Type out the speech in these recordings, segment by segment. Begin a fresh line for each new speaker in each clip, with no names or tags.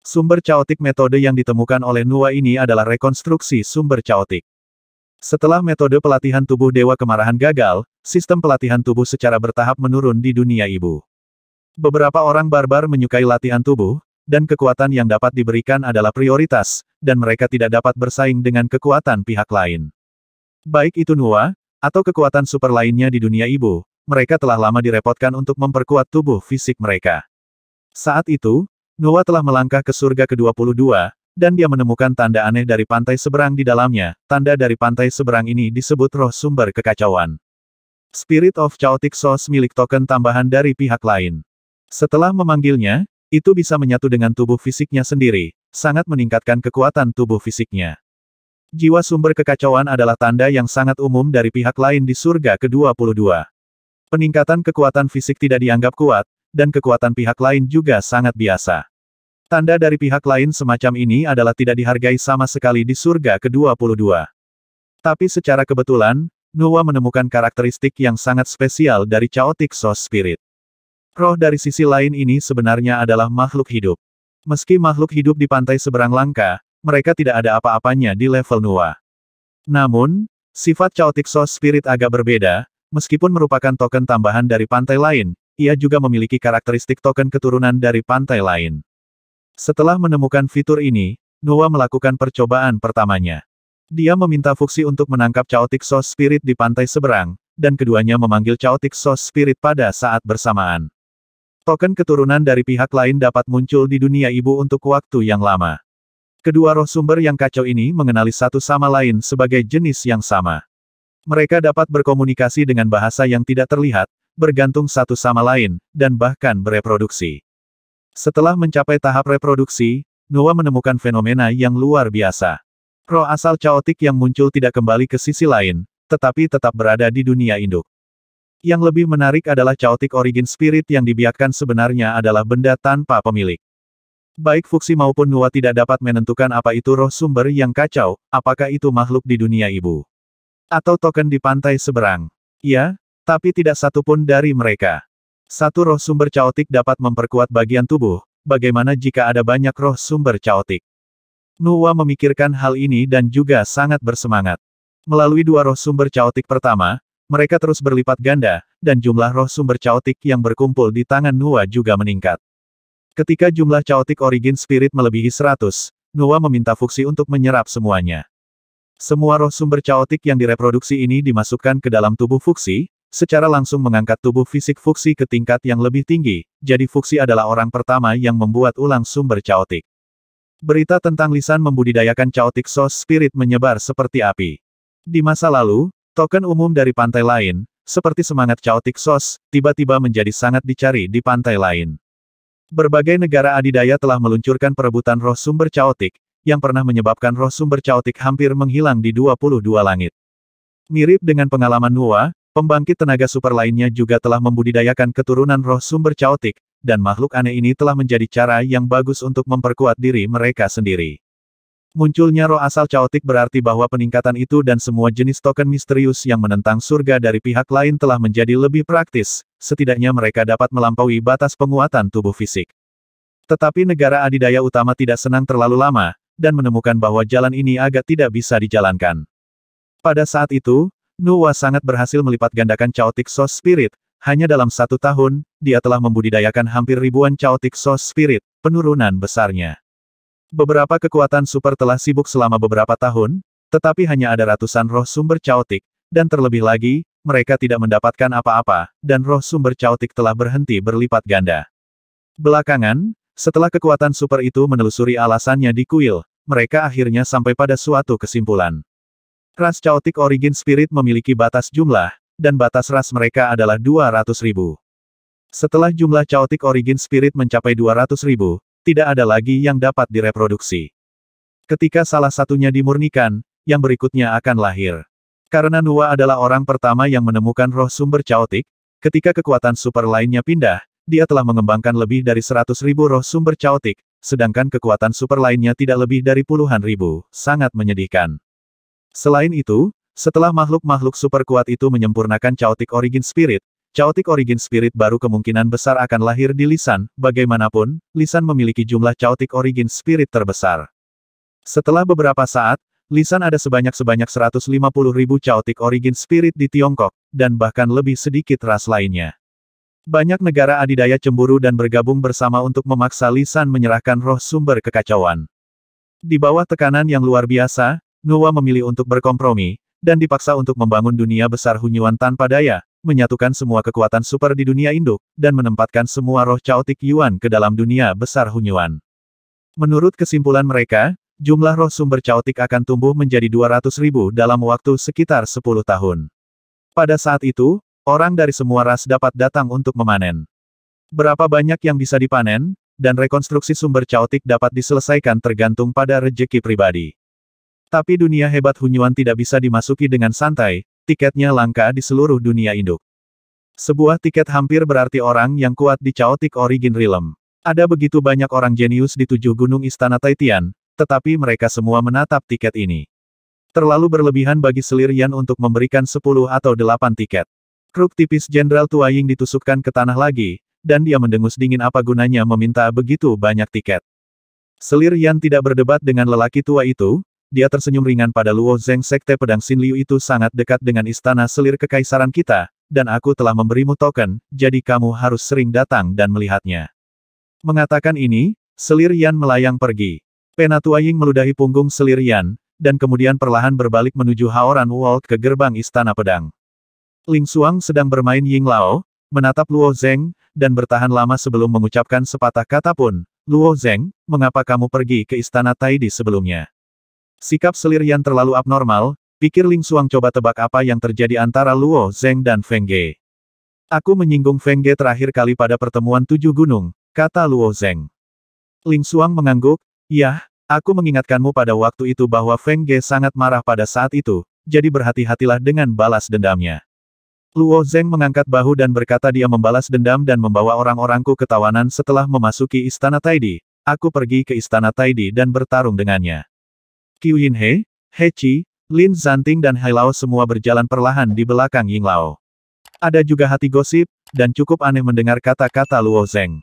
Sumber chaotic metode yang ditemukan oleh Nuwa ini adalah rekonstruksi sumber chaotic. Setelah metode pelatihan tubuh Dewa Kemarahan gagal, sistem pelatihan tubuh secara bertahap menurun di dunia ibu. Beberapa orang barbar menyukai latihan tubuh, dan kekuatan yang dapat diberikan adalah prioritas, dan mereka tidak dapat bersaing dengan kekuatan pihak lain. Baik itu Nuwa, atau kekuatan super lainnya di dunia ibu, mereka telah lama direpotkan untuk memperkuat tubuh fisik mereka. Saat itu, Nuwa telah melangkah ke surga ke-22, dan dia menemukan tanda aneh dari pantai seberang di dalamnya. Tanda dari pantai seberang ini disebut roh sumber kekacauan. Spirit of Chaotic Source milik token tambahan dari pihak lain. Setelah memanggilnya, itu bisa menyatu dengan tubuh fisiknya sendiri, sangat meningkatkan kekuatan tubuh fisiknya. Jiwa sumber kekacauan adalah tanda yang sangat umum dari pihak lain di surga ke-22. Peningkatan kekuatan fisik tidak dianggap kuat, dan kekuatan pihak lain juga sangat biasa. Tanda dari pihak lain semacam ini adalah tidak dihargai sama sekali di surga ke-22. Tapi secara kebetulan, Nuwa menemukan karakteristik yang sangat spesial dari Chaotic Source Spirit. Roh dari sisi lain ini sebenarnya adalah makhluk hidup. Meski makhluk hidup di pantai seberang langka, mereka tidak ada apa-apanya di level Nuwa. Namun, sifat Chaotic Source Spirit agak berbeda, meskipun merupakan token tambahan dari pantai lain, ia juga memiliki karakteristik token keturunan dari pantai lain. Setelah menemukan fitur ini, Nuwa melakukan percobaan pertamanya. Dia meminta Fuxi untuk menangkap Chaotic Source Spirit di pantai seberang, dan keduanya memanggil Chaotic Source Spirit pada saat bersamaan. Token keturunan dari pihak lain dapat muncul di dunia ibu untuk waktu yang lama. Kedua roh sumber yang kacau ini mengenali satu sama lain sebagai jenis yang sama. Mereka dapat berkomunikasi dengan bahasa yang tidak terlihat, bergantung satu sama lain, dan bahkan bereproduksi. Setelah mencapai tahap reproduksi, Nuwa menemukan fenomena yang luar biasa. Roh asal chaotic yang muncul tidak kembali ke sisi lain, tetapi tetap berada di dunia induk. Yang lebih menarik adalah chaotic origin spirit yang dibiarkan sebenarnya adalah benda tanpa pemilik. Baik Fuxi maupun Nuwa tidak dapat menentukan apa itu roh sumber yang kacau, apakah itu makhluk di dunia ibu. Atau token di pantai seberang. Ya, tapi tidak satu pun dari mereka. Satu roh sumber chaotic dapat memperkuat bagian tubuh, bagaimana jika ada banyak roh sumber chaotic? Nuwa memikirkan hal ini dan juga sangat bersemangat. Melalui dua roh sumber chaotic pertama, mereka terus berlipat ganda, dan jumlah roh sumber chaotic yang berkumpul di tangan Nuwa juga meningkat. Ketika jumlah chaotic origin spirit melebihi 100, Nuwa meminta Fuxi untuk menyerap semuanya. Semua roh sumber chaotic yang direproduksi ini dimasukkan ke dalam tubuh Fuxi, secara langsung mengangkat tubuh fisik Fuxi ke tingkat yang lebih tinggi, jadi Fuxi adalah orang pertama yang membuat ulang sumber chaotic. Berita tentang lisan membudidayakan Chaotic Source Spirit menyebar seperti api. Di masa lalu, token umum dari pantai lain, seperti semangat Chaotic Source, tiba-tiba menjadi sangat dicari di pantai lain. Berbagai negara adidaya telah meluncurkan perebutan roh sumber chaotic, yang pernah menyebabkan roh sumber chaotic hampir menghilang di 22 langit. Mirip dengan pengalaman Nuwa, pembangkit tenaga super lainnya juga telah membudidayakan keturunan roh sumber chaotic, dan makhluk aneh ini telah menjadi cara yang bagus untuk memperkuat diri mereka sendiri. Munculnya roh asal chaotic berarti bahwa peningkatan itu dan semua jenis token misterius yang menentang surga dari pihak lain telah menjadi lebih praktis, setidaknya mereka dapat melampaui batas penguatan tubuh fisik. Tetapi negara adidaya utama tidak senang terlalu lama, dan menemukan bahwa jalan ini agak tidak bisa dijalankan. Pada saat itu, Nuwa sangat berhasil melipat gandakan Chaotic Source Spirit, hanya dalam 1 tahun, dia telah membudidayakan hampir ribuan Chaotic Source Spirit, penurunan besarnya. Beberapa kekuatan super telah sibuk selama beberapa tahun, tetapi hanya ada ratusan roh sumber Chaotic, dan terlebih lagi, mereka tidak mendapatkan apa-apa, dan roh sumber Chaotic telah berhenti berlipat ganda. Belakangan, setelah kekuatan super itu menelusuri alasannya di kuil, mereka akhirnya sampai pada suatu kesimpulan. Ras Chaotic Origin Spirit memiliki batas jumlah, dan batas ras mereka adalah 200.000. Setelah jumlah Chaotic Origin Spirit mencapai 200.000, tidak ada lagi yang dapat direproduksi. Ketika salah satunya dimurnikan, yang berikutnya akan lahir. Karena Nuwa adalah orang pertama yang menemukan roh sumber Chaotic, ketika kekuatan super lainnya pindah, dia telah mengembangkan lebih dari 100.000 roh sumber Chaotic, sedangkan kekuatan super lainnya tidak lebih dari puluhan ribu, sangat menyedihkan. Selain itu, setelah makhluk-makhluk super kuat itu menyempurnakan Chaotic Origin Spirit, Chaotic Origin Spirit baru kemungkinan besar akan lahir di Lisan. Bagaimanapun, Lisan memiliki jumlah Chaotic Origin Spirit terbesar. Setelah beberapa saat, Lisan ada sebanyak 150.000 Chaotic Origin Spirit di Tiongkok, dan bahkan lebih sedikit ras lainnya. Banyak negara adidaya cemburu dan bergabung bersama untuk memaksa Lisan menyerahkan roh sumber kekacauan. Di bawah tekanan yang luar biasa, Nuwa memilih untuk berkompromi, dan dipaksa untuk membangun dunia besar Hunyuan tanpa daya, menyatukan semua kekuatan super di dunia induk, dan menempatkan semua roh Chaotic Yuan ke dalam dunia besar Hunyuan. Menurut kesimpulan mereka, jumlah roh sumber Chaotic akan tumbuh menjadi 200.000 dalam waktu sekitar 10 tahun. Pada saat itu, orang dari semua ras dapat datang untuk memanen. Berapa banyak yang bisa dipanen, dan rekonstruksi sumber Chaotic dapat diselesaikan tergantung pada rejeki pribadi. Tapi dunia hebat Hunyuan tidak bisa dimasuki dengan santai, tiketnya langka di seluruh dunia induk. Sebuah tiket hampir berarti orang yang kuat di Chaotic Origin Realm. Ada begitu banyak orang jenius di 7 gunung Istana Taitian, tetapi mereka semua menatap tiket ini. Terlalu berlebihan bagi Selir Yan untuk memberikan 10 atau 8 tiket. Kruk tipis Jenderal Tuaying ditusukkan ke tanah lagi, dan dia mendengus dingin apa gunanya meminta begitu banyak tiket. Selir Yan tidak berdebat dengan lelaki tua itu. Dia tersenyum ringan pada Luo Zeng. Sekte Pedang Xin Liu itu sangat dekat dengan istana selir kekaisaran kita, dan aku telah memberimu token, jadi kamu harus sering datang dan melihatnya. Mengatakan ini, Selir Yan melayang pergi. Pena Tuaying meludahi punggung Selir Yan, dan kemudian perlahan berbalik menuju Haoran Walk ke gerbang istana pedang. Ling Xuang sedang bermain Ying Lao, menatap Luo Zeng, dan bertahan lama sebelum mengucapkan sepatah kata pun. Luo Zeng, mengapa kamu pergi ke istana Taidi sebelumnya? Sikap Selir Yan terlalu abnormal, pikir Ling Xuang. Coba tebak apa yang terjadi antara Luo Zeng dan Feng Ge. Aku menyinggung Feng Ge terakhir kali pada pertemuan 7 gunung, kata Luo Zeng. Ling Xuang mengangguk, yah, aku mengingatkanmu pada waktu itu bahwa Feng Ge sangat marah pada saat itu, jadi berhati-hatilah dengan balas dendamnya. Luo Zeng mengangkat bahu dan berkata dia membalas dendam dan membawa orang-orangku ke tawanan setelah memasuki istana Taidi. Aku pergi ke istana Taidi dan bertarung dengannya. Qiu Yinhe, He Qi, Lin Zanting dan Hai Lao semua berjalan perlahan di belakang Ying Lao. Ada juga hati gosip, dan cukup aneh mendengar kata-kata Luo Zeng.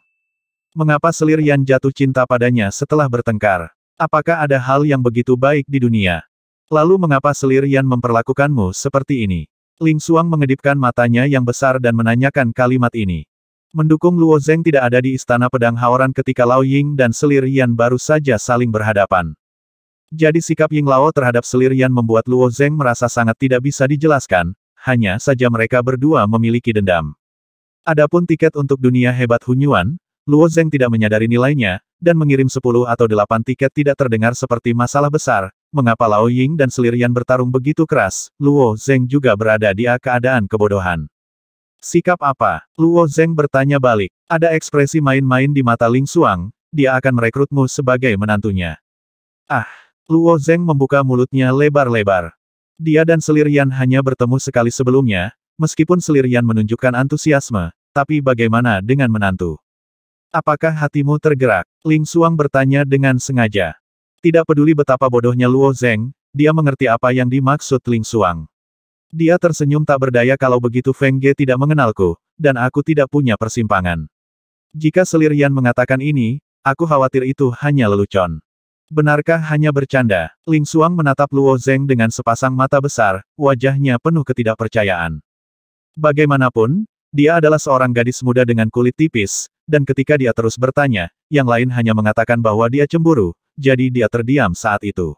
Mengapa Selir Yan jatuh cinta padanya setelah bertengkar? Apakah ada hal yang begitu baik di dunia? Lalu mengapa Selir Yan memperlakukanmu seperti ini? Ling Xuang mengedipkan matanya yang besar dan menanyakan kalimat ini. Mendukung Luo Zeng tidak ada di istana pedang Haoran ketika Lao Ying dan Selir Yan baru saja saling berhadapan. Jadi sikap Ying Lao terhadap Selir Yan membuat Luo Zeng merasa sangat tidak bisa dijelaskan, hanya saja mereka berdua memiliki dendam. Adapun tiket untuk dunia hebat Hunyuan, Luo Zeng tidak menyadari nilainya, dan mengirim 10 atau 8 tiket tidak terdengar seperti masalah besar. Mengapa Lao Ying dan Selir Yan bertarung begitu keras? Luo Zeng juga berada di keadaan kebodohan. Sikap apa? Luo Zeng bertanya balik. Ada ekspresi main-main di mata Ling Xuang, dia akan merekrutmu sebagai menantunya. Ah! Luo Zeng membuka mulutnya lebar-lebar. Dia dan Selir Yan hanya bertemu sekali sebelumnya, meskipun Selir Yan menunjukkan antusiasme, tapi bagaimana dengan menantu? Apakah hatimu tergerak? Ling Xuang bertanya dengan sengaja. Tidak peduli betapa bodohnya Luo Zeng, dia mengerti apa yang dimaksud Ling Xuang. Dia tersenyum tak berdaya kalau begitu Feng Ge tidak mengenalku, dan aku tidak punya persimpangan. Jika Selir Yan mengatakan ini, aku khawatir itu hanya lelucon. Benarkah hanya bercanda? Ling Xuang menatap Luo Zeng dengan sepasang mata besar, wajahnya penuh ketidakpercayaan. Bagaimanapun, dia adalah seorang gadis muda dengan kulit tipis, dan ketika dia terus bertanya, yang lain hanya mengatakan bahwa dia cemburu, jadi dia terdiam saat itu.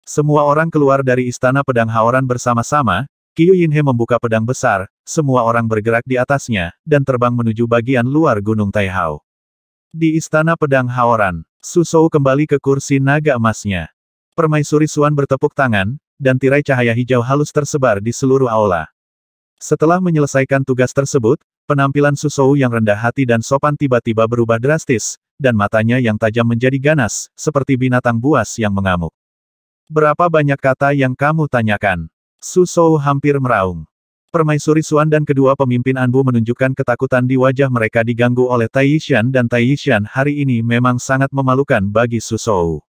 Semua orang keluar dari istana pedang Haoran bersama-sama, Qiu Yinhe membuka pedang besar, semua orang bergerak di atasnya, dan terbang menuju bagian luar Gunung Taihao. Di istana pedang Haoran, Su Shou kembali ke kursi naga emasnya. Permaisuri Xuan bertepuk tangan, dan tirai cahaya hijau halus tersebar di seluruh aula. Setelah menyelesaikan tugas tersebut, penampilan Su Shou yang rendah hati dan sopan tiba-tiba berubah drastis, dan matanya yang tajam menjadi ganas, seperti binatang buas yang mengamuk. Berapa banyak kata yang kamu tanyakan? Su Shou hampir meraung. Permaisuri Xuan dan kedua pemimpin Anbu menunjukkan ketakutan di wajah mereka diganggu oleh Tai Yishan dan Tai Yishan hari ini memang sangat memalukan bagi Su Shou.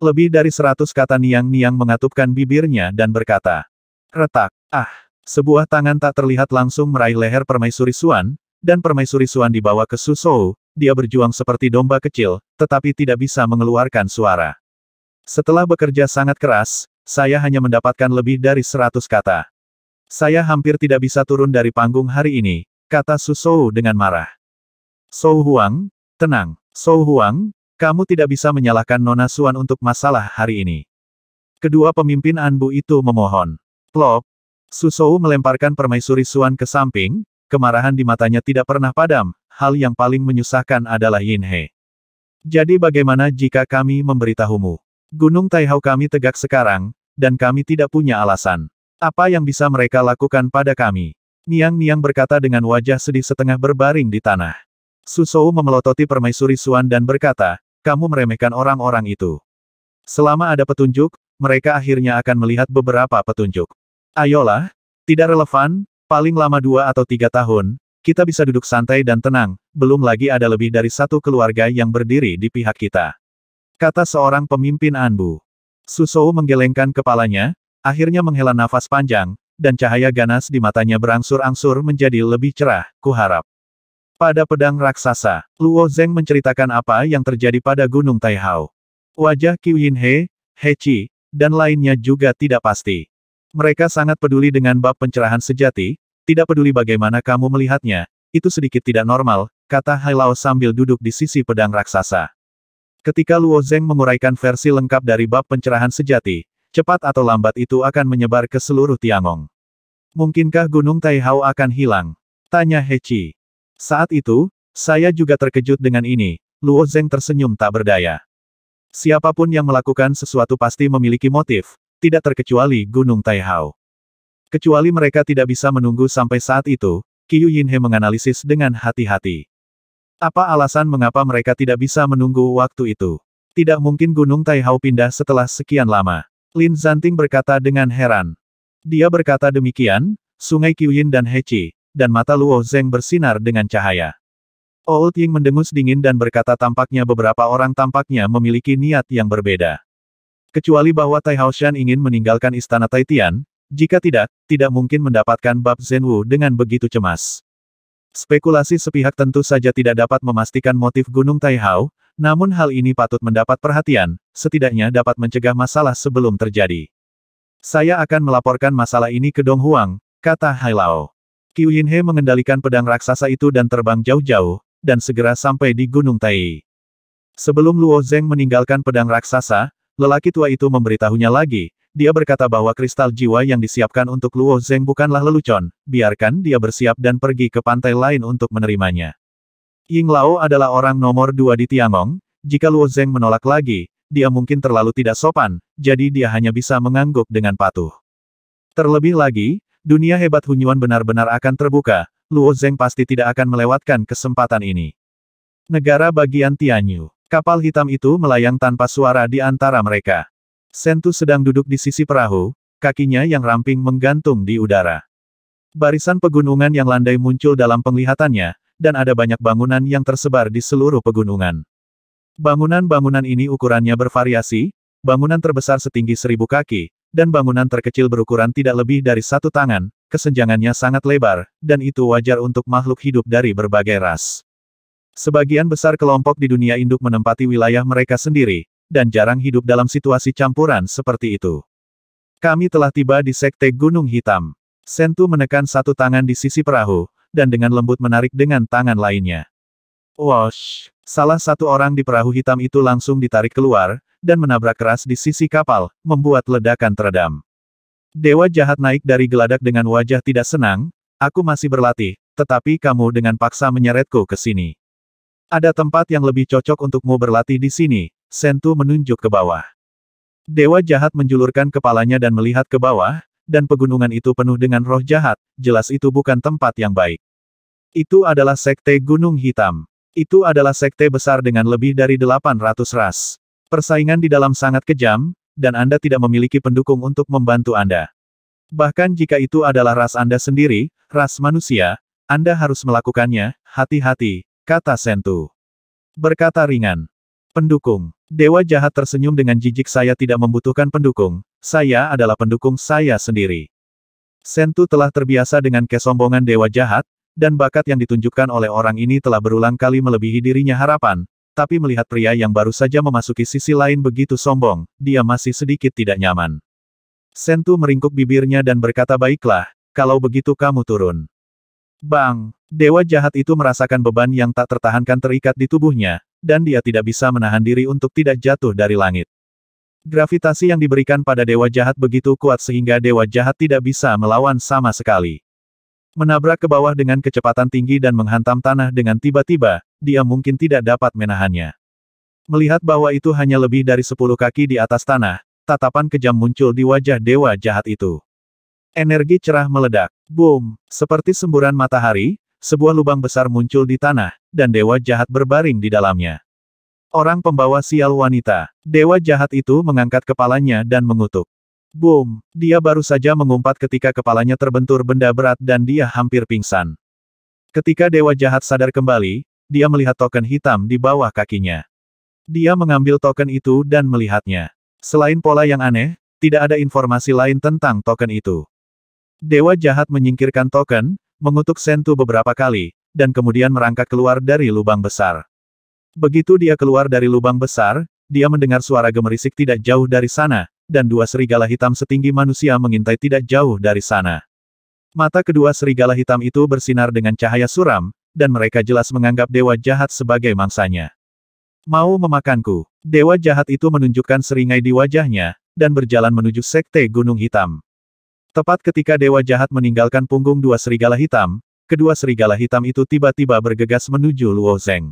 Lebih dari 100 kata Niang-Niang mengatupkan bibirnya dan berkata, retak, ah, Sebuah tangan tak terlihat langsung meraih leher Permaisuri Xuan, dan Permaisuri Xuan dibawa ke Su Shou. Dia berjuang seperti domba kecil, tetapi tidak bisa mengeluarkan suara. Setelah bekerja sangat keras, saya hanya mendapatkan lebih dari 100 kata. Saya hampir tidak bisa turun dari panggung hari ini, kata Su Shou dengan marah. Shou Huang, tenang. Shou Huang, kamu tidak bisa menyalahkan Nona Xuan untuk masalah hari ini. Kedua pemimpin Anbu itu memohon. Plop. Su Shou melemparkan Permaisuri Xuan ke samping, kemarahan di matanya tidak pernah padam. Hal yang paling menyusahkan adalah Yin He. Jadi bagaimana jika kami memberitahumu? Gunung Taihao kami tegak sekarang, dan kami tidak punya alasan. Apa yang bisa mereka lakukan pada kami? Niang berkata dengan wajah sedih setengah berbaring di tanah. Su Shou memelototi Permaisuri Xuan dan berkata, kamu meremehkan orang-orang itu. Selama ada petunjuk, mereka akhirnya akan melihat beberapa petunjuk. Ayolah, tidak relevan, paling lama 2 atau 3 tahun, kita bisa duduk santai dan tenang, belum lagi ada lebih dari satu keluarga yang berdiri di pihak kita. Kata seorang pemimpin Anbu. Su Shou menggelengkan kepalanya, akhirnya menghela nafas panjang, dan cahaya ganas di matanya berangsur-angsur menjadi lebih cerah, kuharap. Pada pedang raksasa, Luo Zeng menceritakan apa yang terjadi pada Gunung Taihao. Wajah Qiu Yin He, He Qi, dan lainnya juga tidak pasti. Mereka sangat peduli dengan bab pencerahan sejati, tidak peduli bagaimana kamu melihatnya, itu sedikit tidak normal, kata Hai Lao sambil duduk di sisi pedang raksasa. Ketika Luo Zeng menguraikan versi lengkap dari bab pencerahan sejati, cepat atau lambat itu akan menyebar ke seluruh Tiangong. Mungkinkah Gunung Taihao akan hilang? Tanya He Qi. Saat itu, saya juga terkejut dengan ini, Luo Zeng tersenyum tak berdaya. Siapapun yang melakukan sesuatu pasti memiliki motif, tidak terkecuali Gunung Taihao. Kecuali mereka tidak bisa menunggu sampai saat itu, Qiu Yinhe menganalisis dengan hati-hati. Apa alasan mengapa mereka tidak bisa menunggu waktu itu? Tidak mungkin Gunung Taihao pindah setelah sekian lama. Lin Zanting berkata dengan heran. Dia berkata demikian, Sungai Qiuyin dan He Qi, dan mata Luo Zeng bersinar dengan cahaya. Old Ying mendengus dingin dan berkata tampaknya beberapa orang tampaknya memiliki niat yang berbeda. Kecuali bahwa Taihao Shan ingin meninggalkan istana Taitian, jika tidak, tidak mungkin mendapatkan bab Zhenwu dengan begitu cemas. Spekulasi sepihak tentu saja tidak dapat memastikan motif Gunung Taihao, namun hal ini patut mendapat perhatian, setidaknya dapat mencegah masalah sebelum terjadi. Saya akan melaporkan masalah ini ke Dong Huang, kata Hai Lao. Qiu Yinhe mengendalikan pedang raksasa itu dan terbang jauh-jauh, dan segera sampai di Gunung Tai. Sebelum Luo Zeng meninggalkan pedang raksasa, lelaki tua itu memberitahunya lagi. Dia berkata bahwa kristal jiwa yang disiapkan untuk Luo Zeng bukanlah lelucon, biarkan dia bersiap dan pergi ke pantai lain untuk menerimanya. Ying Lao adalah orang nomor 2 di Tiangong, jika Luo Zeng menolak lagi, dia mungkin terlalu tidak sopan, jadi dia hanya bisa mengangguk dengan patuh. Terlebih lagi, dunia hebat Hunyuan benar-benar akan terbuka, Luo Zeng pasti tidak akan melewatkan kesempatan ini. Negara bagian Tianyu. Kapal hitam itu melayang tanpa suara di antara mereka. Sentu sedang duduk di sisi perahu, kakinya yang ramping menggantung di udara. Barisan pegunungan yang landai muncul dalam penglihatannya, dan ada banyak bangunan yang tersebar di seluruh pegunungan. Bangunan-bangunan ini ukurannya bervariasi, bangunan terbesar setinggi 1000 kaki, dan bangunan terkecil berukuran tidak lebih dari 1 tangan, kesenjangannya sangat lebar, dan itu wajar untuk makhluk hidup dari berbagai ras. Sebagian besar kelompok di dunia induk menempati wilayah mereka sendiri, dan jarang hidup dalam situasi campuran seperti itu. Kami telah tiba di Sekte Gunung Hitam. Sentu menekan satu tangan di sisi perahu, dan dengan lembut menarik dengan tangan lainnya. Wosh! Salah satu orang di perahu hitam itu langsung ditarik keluar, dan menabrak keras di sisi kapal, membuat ledakan teredam. Dewa jahat naik dari geladak dengan wajah tidak senang, aku masih berlatih, tetapi kamu dengan paksa menyeretku ke sini. Ada tempat yang lebih cocok untukmu berlatih di sini. Sentu menunjuk ke bawah. Dewa jahat menjulurkan kepalanya dan melihat ke bawah, dan pegunungan itu penuh dengan roh jahat, jelas itu bukan tempat yang baik. Itu adalah Sekte Gunung Hitam. Itu adalah sekte besar dengan lebih dari 800 ras. Persaingan di dalam sangat kejam, dan Anda tidak memiliki pendukung untuk membantu Anda. Bahkan jika itu adalah ras Anda sendiri, ras manusia, Anda harus melakukannya, hati-hati, kata Sentu. Berkata ringan. Pendukung. Dewa jahat tersenyum dengan jijik. Saya tidak membutuhkan pendukung, saya adalah pendukung saya sendiri. Sentu telah terbiasa dengan kesombongan dewa jahat, dan bakat yang ditunjukkan oleh orang ini telah berulang kali melebihi dirinya harapan, tapi melihat pria yang baru saja memasuki sisi lain begitu sombong, dia masih sedikit tidak nyaman. Sentu meringkuk bibirnya dan berkata, baiklah, kalau begitu kamu turun. Bang! Dewa jahat itu merasakan beban yang tak tertahankan terikat di tubuhnya, dan dia tidak bisa menahan diri untuk tidak jatuh dari langit. Gravitasi yang diberikan pada dewa jahat begitu kuat sehingga dewa jahat tidak bisa melawan sama sekali. Menabrak ke bawah dengan kecepatan tinggi dan menghantam tanah dengan tiba-tiba, dia mungkin tidak dapat menahannya. Melihat bahwa itu hanya lebih dari 10 kaki di atas tanah, tatapan kejam muncul di wajah dewa jahat itu. Energi cerah meledak. Boom! Seperti semburan matahari, sebuah lubang besar muncul di tanah, dan dewa jahat berbaring di dalamnya. Orang pembawa sial wanita. Dewa jahat itu mengangkat kepalanya dan mengutuk. Boom! Dia baru saja mengumpat ketika kepalanya terbentur benda berat dan dia hampir pingsan. Ketika dewa jahat sadar kembali, dia melihat token hitam di bawah kakinya. Dia mengambil token itu dan melihatnya. Selain pola yang aneh, tidak ada informasi lain tentang token itu. Dewa jahat menyingkirkan token, mengutuk Sentu beberapa kali, dan kemudian merangkak keluar dari lubang besar. Begitu dia keluar dari lubang besar, dia mendengar suara gemerisik tidak jauh dari sana, dan dua serigala hitam setinggi manusia mengintai tidak jauh dari sana. Mata kedua serigala hitam itu bersinar dengan cahaya suram, dan mereka jelas menganggap dewa jahat sebagai mangsanya. Mau memakanku. Dewa jahat itu menunjukkan seringai di wajahnya, dan berjalan menuju sekte Gunung Hitam. Tepat ketika dewa jahat meninggalkan punggung dua serigala hitam, kedua serigala hitam itu tiba-tiba bergegas menuju Luo Zeng.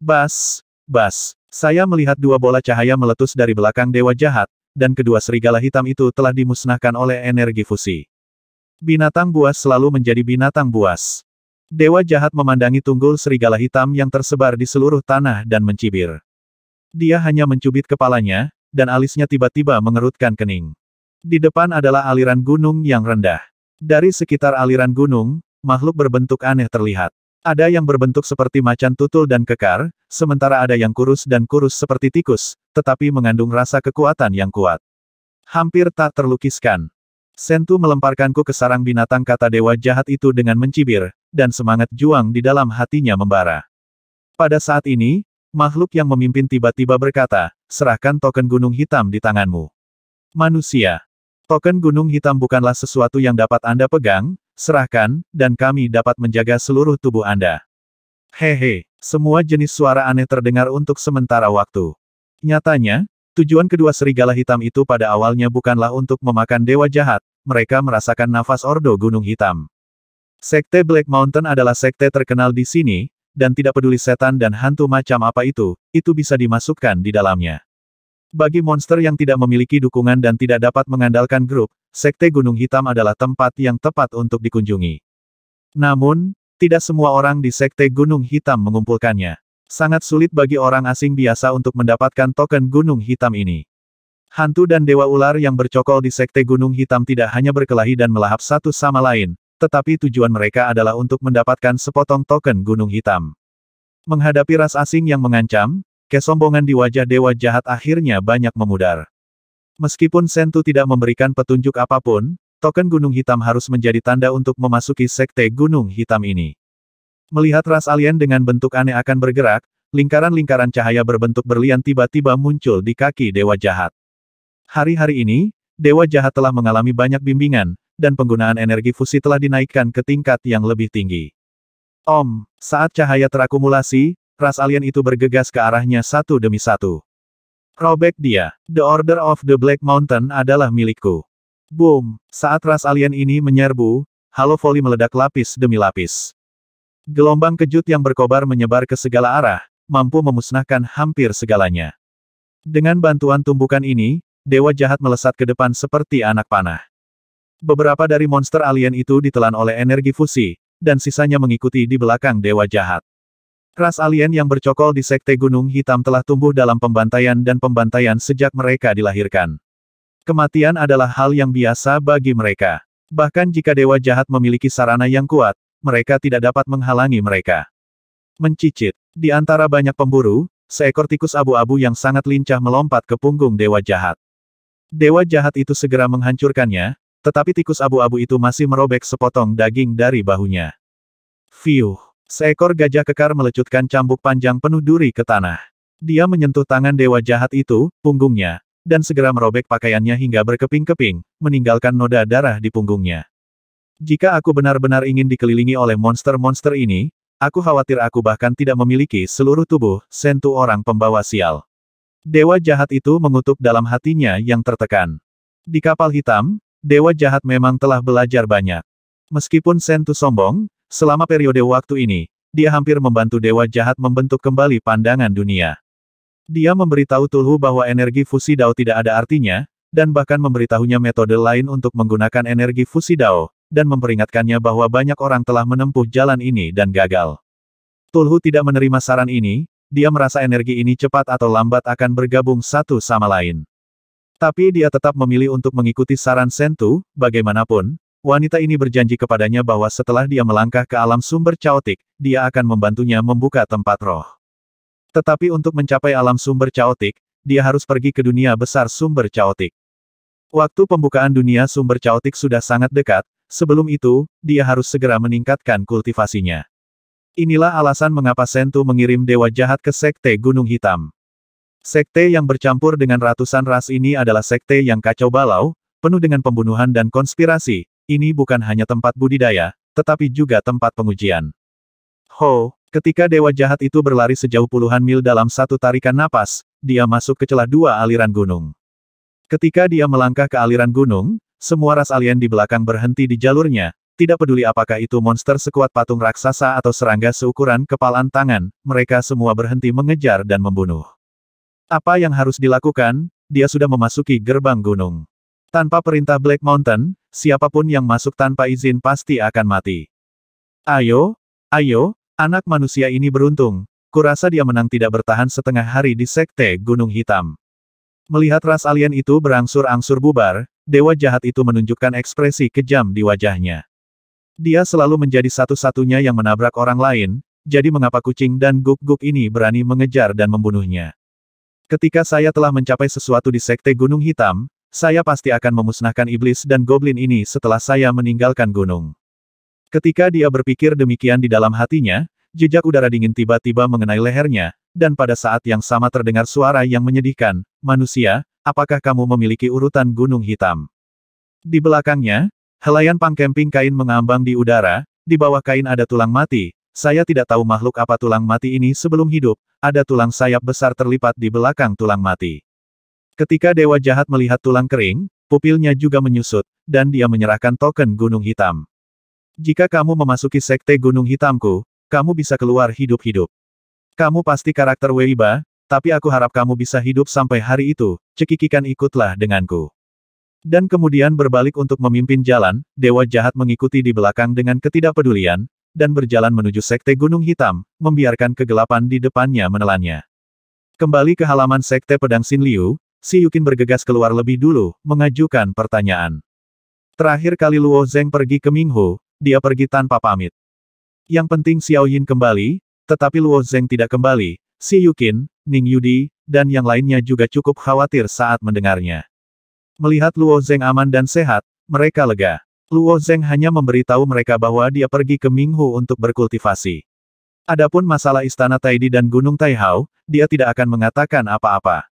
Bas! Bas! Saya melihat dua bola cahaya meletus dari belakang dewa jahat, dan kedua serigala hitam itu telah dimusnahkan oleh energi fusi. Binatang buas selalu menjadi binatang buas. Dewa jahat memandangi tunggul serigala hitam yang tersebar di seluruh tanah dan mencibir. Dia hanya mencubit kepalanya, dan alisnya tiba-tiba mengerutkan kening. Di depan adalah aliran gunung yang rendah. Dari sekitar aliran gunung, makhluk berbentuk aneh terlihat. Ada yang berbentuk seperti macan tutul dan kekar, sementara ada yang kurus dan kurus seperti tikus, tetapi mengandung rasa kekuatan yang kuat. Hampir tak terlukiskan. Sentu melemparkanku ke sarang binatang, kata dewa jahat itu dengan mencibir, dan semangat juang di dalam hatinya membara. Pada saat ini, makhluk yang memimpin tiba-tiba berkata, serahkan token gunung hitam di tanganmu. Manusia. Token gunung hitam bukanlah sesuatu yang dapat Anda pegang, serahkan, dan kami dapat menjaga seluruh tubuh Anda. Hehe, semua jenis suara aneh terdengar untuk sementara waktu. Nyatanya, tujuan kedua serigala hitam itu pada awalnya bukanlah untuk memakan dewa jahat, mereka merasakan nafas ordo gunung hitam. Sekte Black Mountain adalah sekte terkenal di sini, dan tidak peduli setan dan hantu macam apa itu bisa dimasukkan di dalamnya. Bagi monster yang tidak memiliki dukungan dan tidak dapat mengandalkan grup, sekte Gunung Hitam adalah tempat yang tepat untuk dikunjungi. Namun, tidak semua orang di sekte Gunung Hitam mengumpulkannya. Sangat sulit bagi orang asing biasa untuk mendapatkan token Gunung Hitam ini. Hantu dan dewa ular yang bercokol di sekte Gunung Hitam tidak hanya berkelahi dan melahap satu sama lain, tetapi tujuan mereka adalah untuk mendapatkan sepotong token Gunung Hitam. Menghadapi ras asing yang mengancam, kesombongan di wajah dewa jahat akhirnya banyak memudar. Meskipun Sentu tidak memberikan petunjuk apapun, token Gunung Hitam harus menjadi tanda untuk memasuki sekte Gunung Hitam ini. Melihat ras alien dengan bentuk aneh akan bergerak, lingkaran-lingkaran cahaya berbentuk berlian tiba-tiba muncul di kaki dewa jahat. Hari-hari ini, dewa jahat telah mengalami banyak bimbingan, dan penggunaan energi fusi telah dinaikkan ke tingkat yang lebih tinggi. Saat cahaya terakumulasi, ras alien itu bergegas ke arahnya satu demi satu. Robek dia. The Order of the Black Mountain adalah milikku. Boom! Saat ras alien ini menyerbu, halo voli meledak lapis demi lapis. Gelombang kejut yang berkobar menyebar ke segala arah, mampu memusnahkan hampir segalanya. Dengan bantuan tumbukan ini, dewa jahat melesat ke depan seperti anak panah. Beberapa dari monster alien itu ditelan oleh energi fusi, dan sisanya mengikuti di belakang dewa jahat. Ras alien yang bercokol di sekte Gunung Hitam telah tumbuh dalam pembantaian dan pembantaian sejak mereka dilahirkan. Kematian adalah hal yang biasa bagi mereka. Bahkan jika dewa jahat memiliki sarana yang kuat, mereka tidak dapat menghalangi mereka. Mencicit. Di antara banyak pemburu, seekor tikus abu-abu yang sangat lincah melompat ke punggung dewa jahat. Dewa jahat itu segera menghancurkannya, tetapi tikus abu-abu itu masih merobek sepotong daging dari bahunya. Fiuh! Seekor gajah kekar melecutkan cambuk panjang penuh duri ke tanah. Dia menyentuh tangan dewa jahat itu, punggungnya, dan segera merobek pakaiannya hingga berkeping-keping, meninggalkan noda darah di punggungnya. Jika aku benar-benar ingin dikelilingi oleh monster-monster ini, aku khawatir aku bahkan tidak memiliki seluruh tubuh, sentuh orang pembawa sial. Dewa jahat itu mengutuk dalam hatinya yang tertekan. Di kapal hitam, dewa jahat memang telah belajar banyak. Meskipun Sentu sombong, selama periode waktu ini, dia hampir membantu dewa jahat membentuk kembali pandangan dunia. Dia memberitahu Tulhu bahwa energi fusi Dao tidak ada artinya, dan bahkan memberitahunya metode lain untuk menggunakan energi fusi Dao, dan memperingatkannya bahwa banyak orang telah menempuh jalan ini dan gagal. Tulhu tidak menerima saran ini, dia merasa energi ini cepat atau lambat akan bergabung satu sama lain. Tapi dia tetap memilih untuk mengikuti saran Sentu, bagaimanapun, wanita ini berjanji kepadanya bahwa setelah dia melangkah ke alam sumber caotik, dia akan membantunya membuka tempat roh. Tetapi untuk mencapai alam sumber caotik, dia harus pergi ke dunia besar sumber caotik. Waktu pembukaan dunia sumber caotik sudah sangat dekat, sebelum itu, dia harus segera meningkatkan kultivasinya. Inilah alasan mengapa Sentu mengirim dewa jahat ke Sekte Gunung Hitam. Sekte yang bercampur dengan ratusan ras ini adalah sekte yang kacau balau, penuh dengan pembunuhan dan konspirasi. Ini bukan hanya tempat budidaya, tetapi juga tempat pengujian. Ketika dewa jahat itu berlari sejauh puluhan mil dalam satu tarikan napas, dia masuk ke celah dua aliran gunung. Ketika dia melangkah ke aliran gunung, semua ras alien di belakang berhenti di jalurnya. Tidak peduli apakah itu monster sekuat patung raksasa atau serangga seukuran kepalan tangan, mereka semua berhenti mengejar dan membunuh. Apa yang harus dilakukan? Dia sudah memasuki gerbang gunung. Tanpa perintah Black Mountain, siapapun yang masuk tanpa izin pasti akan mati. Ayo, anak manusia ini beruntung. Kurasa dia menang tidak bertahan setengah hari di Sekte Gunung Hitam. Melihat ras alien itu berangsur-angsur bubar, dewa jahat itu menunjukkan ekspresi kejam di wajahnya. Dia selalu menjadi satu-satunya yang menabrak orang lain, jadi mengapa kucing dan guk-guk ini berani mengejar dan membunuhnya? Ketika saya telah mencapai sesuatu di Sekte Gunung Hitam, saya pasti akan memusnahkan iblis dan goblin ini setelah saya meninggalkan gunung. Ketika dia berpikir demikian di dalam hatinya, jejak udara dingin tiba-tiba mengenai lehernya, dan pada saat yang sama terdengar suara yang menyedihkan, "Manusia, apakah kamu memiliki urutan gunung hitam?" Di belakangnya, helaian pangkemping kain mengambang di udara, di bawah kain ada tulang mati. Saya tidak tahu makhluk apa tulang mati ini sebelum hidup, ada tulang sayap besar terlipat di belakang tulang mati. Ketika dewa jahat melihat tulang kering, pupilnya juga menyusut, dan dia menyerahkan token gunung hitam. Jika kamu memasuki sekte gunung hitamku, kamu bisa keluar hidup-hidup. Kamu pasti karakter Weiba, tapi aku harap kamu bisa hidup sampai hari itu, cekikikan ikutlah denganku. Dan kemudian berbalik untuk memimpin jalan, dewa jahat mengikuti di belakang dengan ketidakpedulian, dan berjalan menuju sekte gunung hitam, membiarkan kegelapan di depannya menelannya. Kembali ke halaman sekte pedang Xin Liu, Si Yukin bergegas keluar lebih dulu, mengajukan pertanyaan. Terakhir kali Luo Zeng pergi ke Minghu, dia pergi tanpa pamit. Yang penting Xiao Yin kembali, tetapi Luo Zeng tidak kembali, Si Yukin, Ning Yudi, dan yang lainnya juga cukup khawatir saat mendengarnya. Melihat Luo Zeng aman dan sehat, mereka lega. Luo Zeng hanya memberitahu mereka bahwa dia pergi ke Minghu untuk berkultivasi. Adapun masalah Istana Taidi dan Gunung Taihao, dia tidak akan mengatakan apa-apa.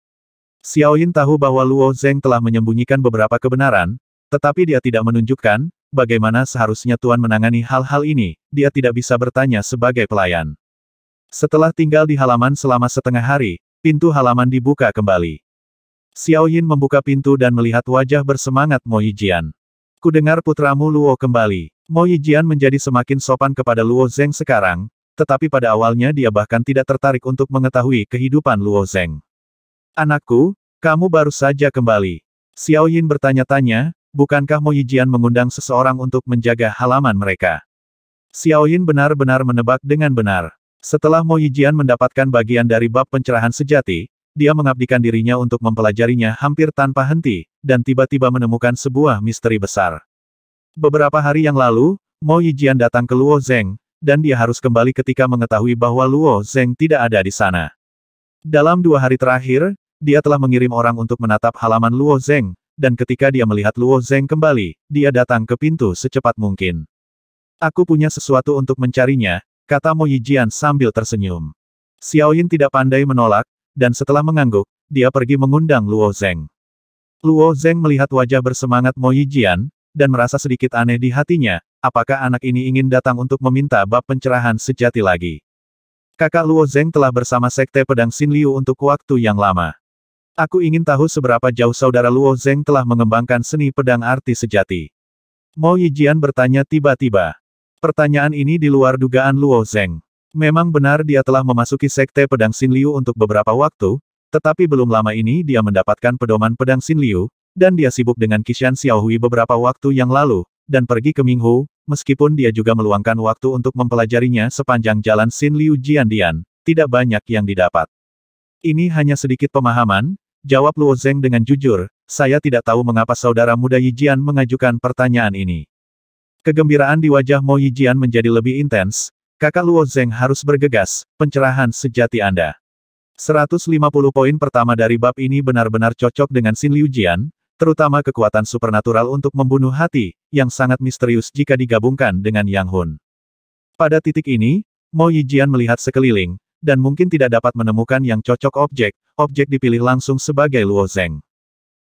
Xiao Yin tahu bahwa Luo Zeng telah menyembunyikan beberapa kebenaran, tetapi dia tidak menunjukkan, bagaimana seharusnya Tuan menangani hal-hal ini, dia tidak bisa bertanya sebagai pelayan. Setelah tinggal di halaman selama setengah hari, pintu halaman dibuka kembali. Xiao Yin membuka pintu dan melihat wajah bersemangat Mo Yijian. Kudengar putramu Luo kembali. Mo Yijian menjadi semakin sopan kepada Luo Zeng sekarang, tetapi pada awalnya dia bahkan tidak tertarik untuk mengetahui kehidupan Luo Zeng. Anakku, kamu baru saja kembali. Xiao Yin bertanya-tanya, bukankah Mo Yijian mengundang seseorang untuk menjaga halaman mereka? Xiao Yin benar-benar menebak dengan benar. Setelah Mo Yijian mendapatkan bagian dari bab pencerahan sejati, dia mengabdikan dirinya untuk mempelajarinya hampir tanpa henti, dan tiba-tiba menemukan sebuah misteri besar. Beberapa hari yang lalu, Mo Yijian datang ke Luo Zeng, dan dia harus kembali ketika mengetahui bahwa Luo Zeng tidak ada di sana. Dalam 2 hari terakhir, dia telah mengirim orang untuk menatap halaman Luo Zeng, dan ketika dia melihat Luo Zeng kembali, dia datang ke pintu secepat mungkin. Aku punya sesuatu untuk mencarinya, kata Mo Yijian sambil tersenyum. Xiao Yin tidak pandai menolak, dan setelah mengangguk, dia pergi mengundang Luo Zeng. Luo Zeng melihat wajah bersemangat Mo Yijian, dan merasa sedikit aneh di hatinya, apakah anak ini ingin datang untuk meminta bab pencerahan sejati lagi. Kakak Luo Zeng telah bersama Sekte Pedang Xin Liu untuk waktu yang lama. Aku ingin tahu seberapa jauh saudara Luo Zeng telah mengembangkan seni pedang arti sejati. Mo Yijian bertanya tiba-tiba. Pertanyaan ini di luar dugaan Luo Zeng. Memang benar dia telah memasuki Sekte Pedang Xin Liu untuk beberapa waktu, tetapi belum lama ini dia mendapatkan pedoman pedang Xin Liu, dan dia sibuk dengan Qishan Xiaohui beberapa waktu yang lalu, dan pergi ke Minghu, meskipun dia juga meluangkan waktu untuk mempelajarinya sepanjang jalan Xin Liu Jiandian, tidak banyak yang didapat. Ini hanya sedikit pemahaman, jawab Luo Zeng dengan jujur, saya tidak tahu mengapa saudara muda Yijian mengajukan pertanyaan ini. Kegembiraan di wajah Mo Yijian menjadi lebih intens, kakak Luo Zeng harus bergegas, pencerahan sejati Anda. 150 poin pertama dari bab ini benar-benar cocok dengan Xin Liu Jian, terutama kekuatan supernatural untuk membunuh hati, yang sangat misterius jika digabungkan dengan Yang Hun. Pada titik ini, Mo Yijian melihat sekeliling, dan mungkin tidak dapat menemukan yang cocok objek dipilih langsung sebagai Luo Zeng.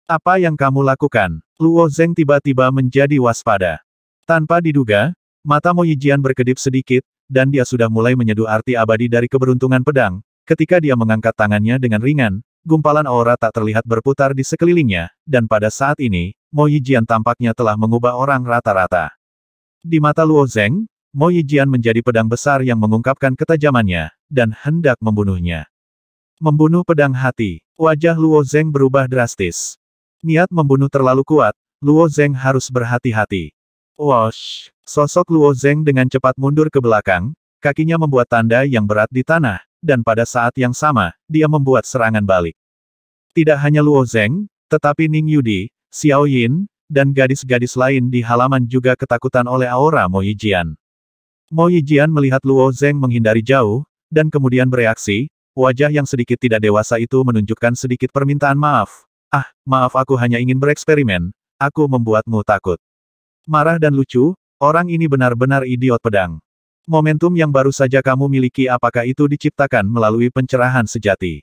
Apa yang kamu lakukan? Luo Zeng tiba-tiba menjadi waspada. Tanpa diduga, mata Mo Yijian berkedip sedikit, dan dia sudah mulai menyeduh arti abadi dari keberuntungan pedang, ketika dia mengangkat tangannya dengan ringan. Gumpalan aura tak terlihat berputar di sekelilingnya, dan pada saat ini, Mo Yijian tampaknya telah mengubah orang rata-rata. Di mata Luo Zeng, Mo Yijian menjadi pedang besar yang mengungkapkan ketajamannya, dan hendak membunuhnya. Membunuh pedang hati. Wajah Luo Zeng berubah drastis. Niat membunuh terlalu kuat, Luo Zeng harus berhati-hati. Wosh! Sosok Luo Zeng dengan cepat mundur ke belakang, kakinya membuat tanda yang berat di tanah, dan pada saat yang sama, dia membuat serangan balik. Tidak hanya Luo Zeng, tetapi Ning Yudi, Xiao Yin, dan gadis-gadis lain di halaman juga ketakutan oleh aura Mo Yijian. Mo Yijian melihat Luo Zeng menghindari jauh, dan kemudian bereaksi, wajah yang sedikit tidak dewasa itu menunjukkan sedikit permintaan maaf. Ah, maaf aku hanya ingin bereksperimen, aku membuatmu takut. Marah dan lucu, orang ini benar-benar idiot pedang. Momentum yang baru saja kamu miliki apakah itu diciptakan melalui pencerahan sejati?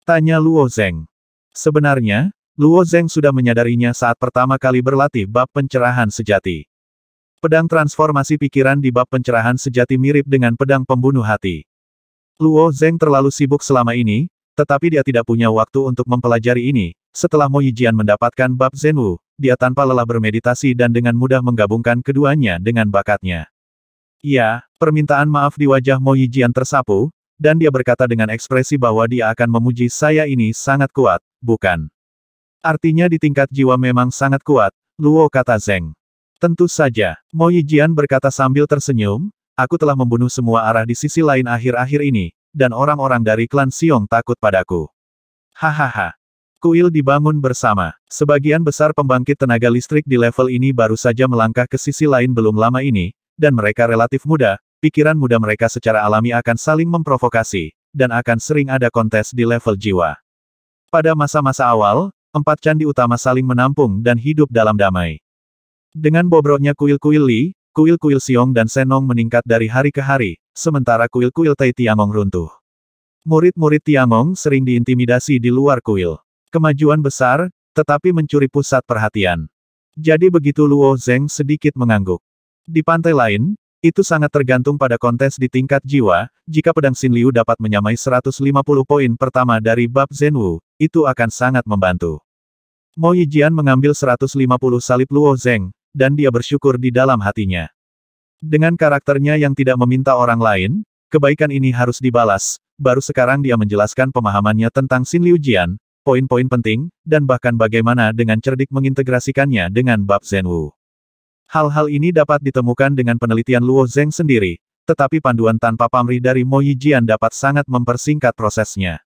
Tanya Luo Zeng. Sebenarnya, Luo Zeng sudah menyadarinya saat pertama kali berlatih bab pencerahan sejati. Pedang transformasi pikiran di bab pencerahan sejati mirip dengan pedang pembunuh hati. Luo Zeng terlalu sibuk selama ini, tetapi dia tidak punya waktu untuk mempelajari ini. Setelah Mo Yijian mendapatkan bab Zhenwu, dia tanpa lelah bermeditasi dan dengan mudah menggabungkan keduanya dengan bakatnya. Ya, permintaan maaf di wajah Mo Yijian tersapu, dan dia berkata dengan ekspresi bahwa dia akan memuji saya ini sangat kuat, bukan? Artinya di tingkat jiwa memang sangat kuat, Luo kata Zeng. Tentu saja, Mo Yijian berkata sambil tersenyum, aku telah membunuh semua arah di sisi lain akhir-akhir ini, dan orang-orang dari klan Xiong takut padaku. Hahaha. Kuil dibangun bersama. Sebagian besar pembangkit tenaga listrik di level ini baru saja melangkah ke sisi lain belum lama ini, dan mereka relatif muda, pikiran muda mereka secara alami akan saling memprovokasi, dan akan sering ada kontes di level jiwa. Pada masa-masa awal, 4 candi utama saling menampung dan hidup dalam damai. Dengan bobroknya kuil-kuil Li, kuil-kuil Xiong dan Senong meningkat dari hari ke hari, sementara kuil-kuil Tai Tiangong runtuh. Murid-murid Tiangong sering diintimidasi di luar kuil. Kemajuan besar, tetapi mencuri pusat perhatian. Jadi begitu Luo Zeng sedikit mengangguk. Di pantai lain, itu sangat tergantung pada kontes di tingkat jiwa, jika pedang Xin Liu dapat menyamai 150 poin pertama dari bab Zhenwu, itu akan sangat membantu. Mo Yijian mengambil 150 salib Luo Zeng, dan dia bersyukur di dalam hatinya. Dengan karakternya yang tidak meminta orang lain, kebaikan ini harus dibalas, baru sekarang dia menjelaskan pemahamannya tentang Xin Liu Jian, poin-poin penting, dan bahkan bagaimana dengan cerdik mengintegrasikannya dengan bab Zhenwu. Hal-hal ini dapat ditemukan dengan penelitian Luo Zeng sendiri, tetapi panduan tanpa pamrih dari Mo Yijian dapat sangat mempersingkat prosesnya.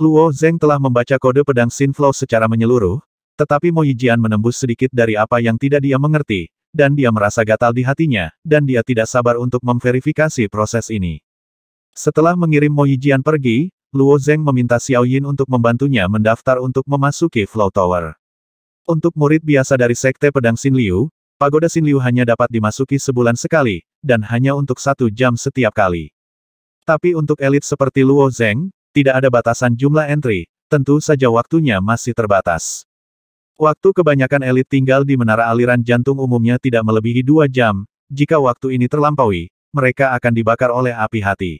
Luo Zeng telah membaca kode pedang Xin Flow secara menyeluruh, tetapi Mo Yijian menembus sedikit dari apa yang tidak dia mengerti, dan dia merasa gatal di hatinya, dan dia tidak sabar untuk memverifikasi proses ini. Setelah mengirim Mo Yijian pergi, Luo Zeng meminta Xiao Yin untuk membantunya mendaftar untuk memasuki Flow Tower. Untuk murid biasa dari Sekte Pedang Xinliu, Pagoda Xinliu hanya dapat dimasuki sebulan sekali, dan hanya untuk 1 jam setiap kali. Tapi untuk elit seperti Luo Zeng, tidak ada batasan jumlah entry, tentu saja waktunya masih terbatas. Waktu kebanyakan elit tinggal di menara aliran jantung umumnya tidak melebihi 2 jam, jika waktu ini terlampaui, mereka akan dibakar oleh api hati.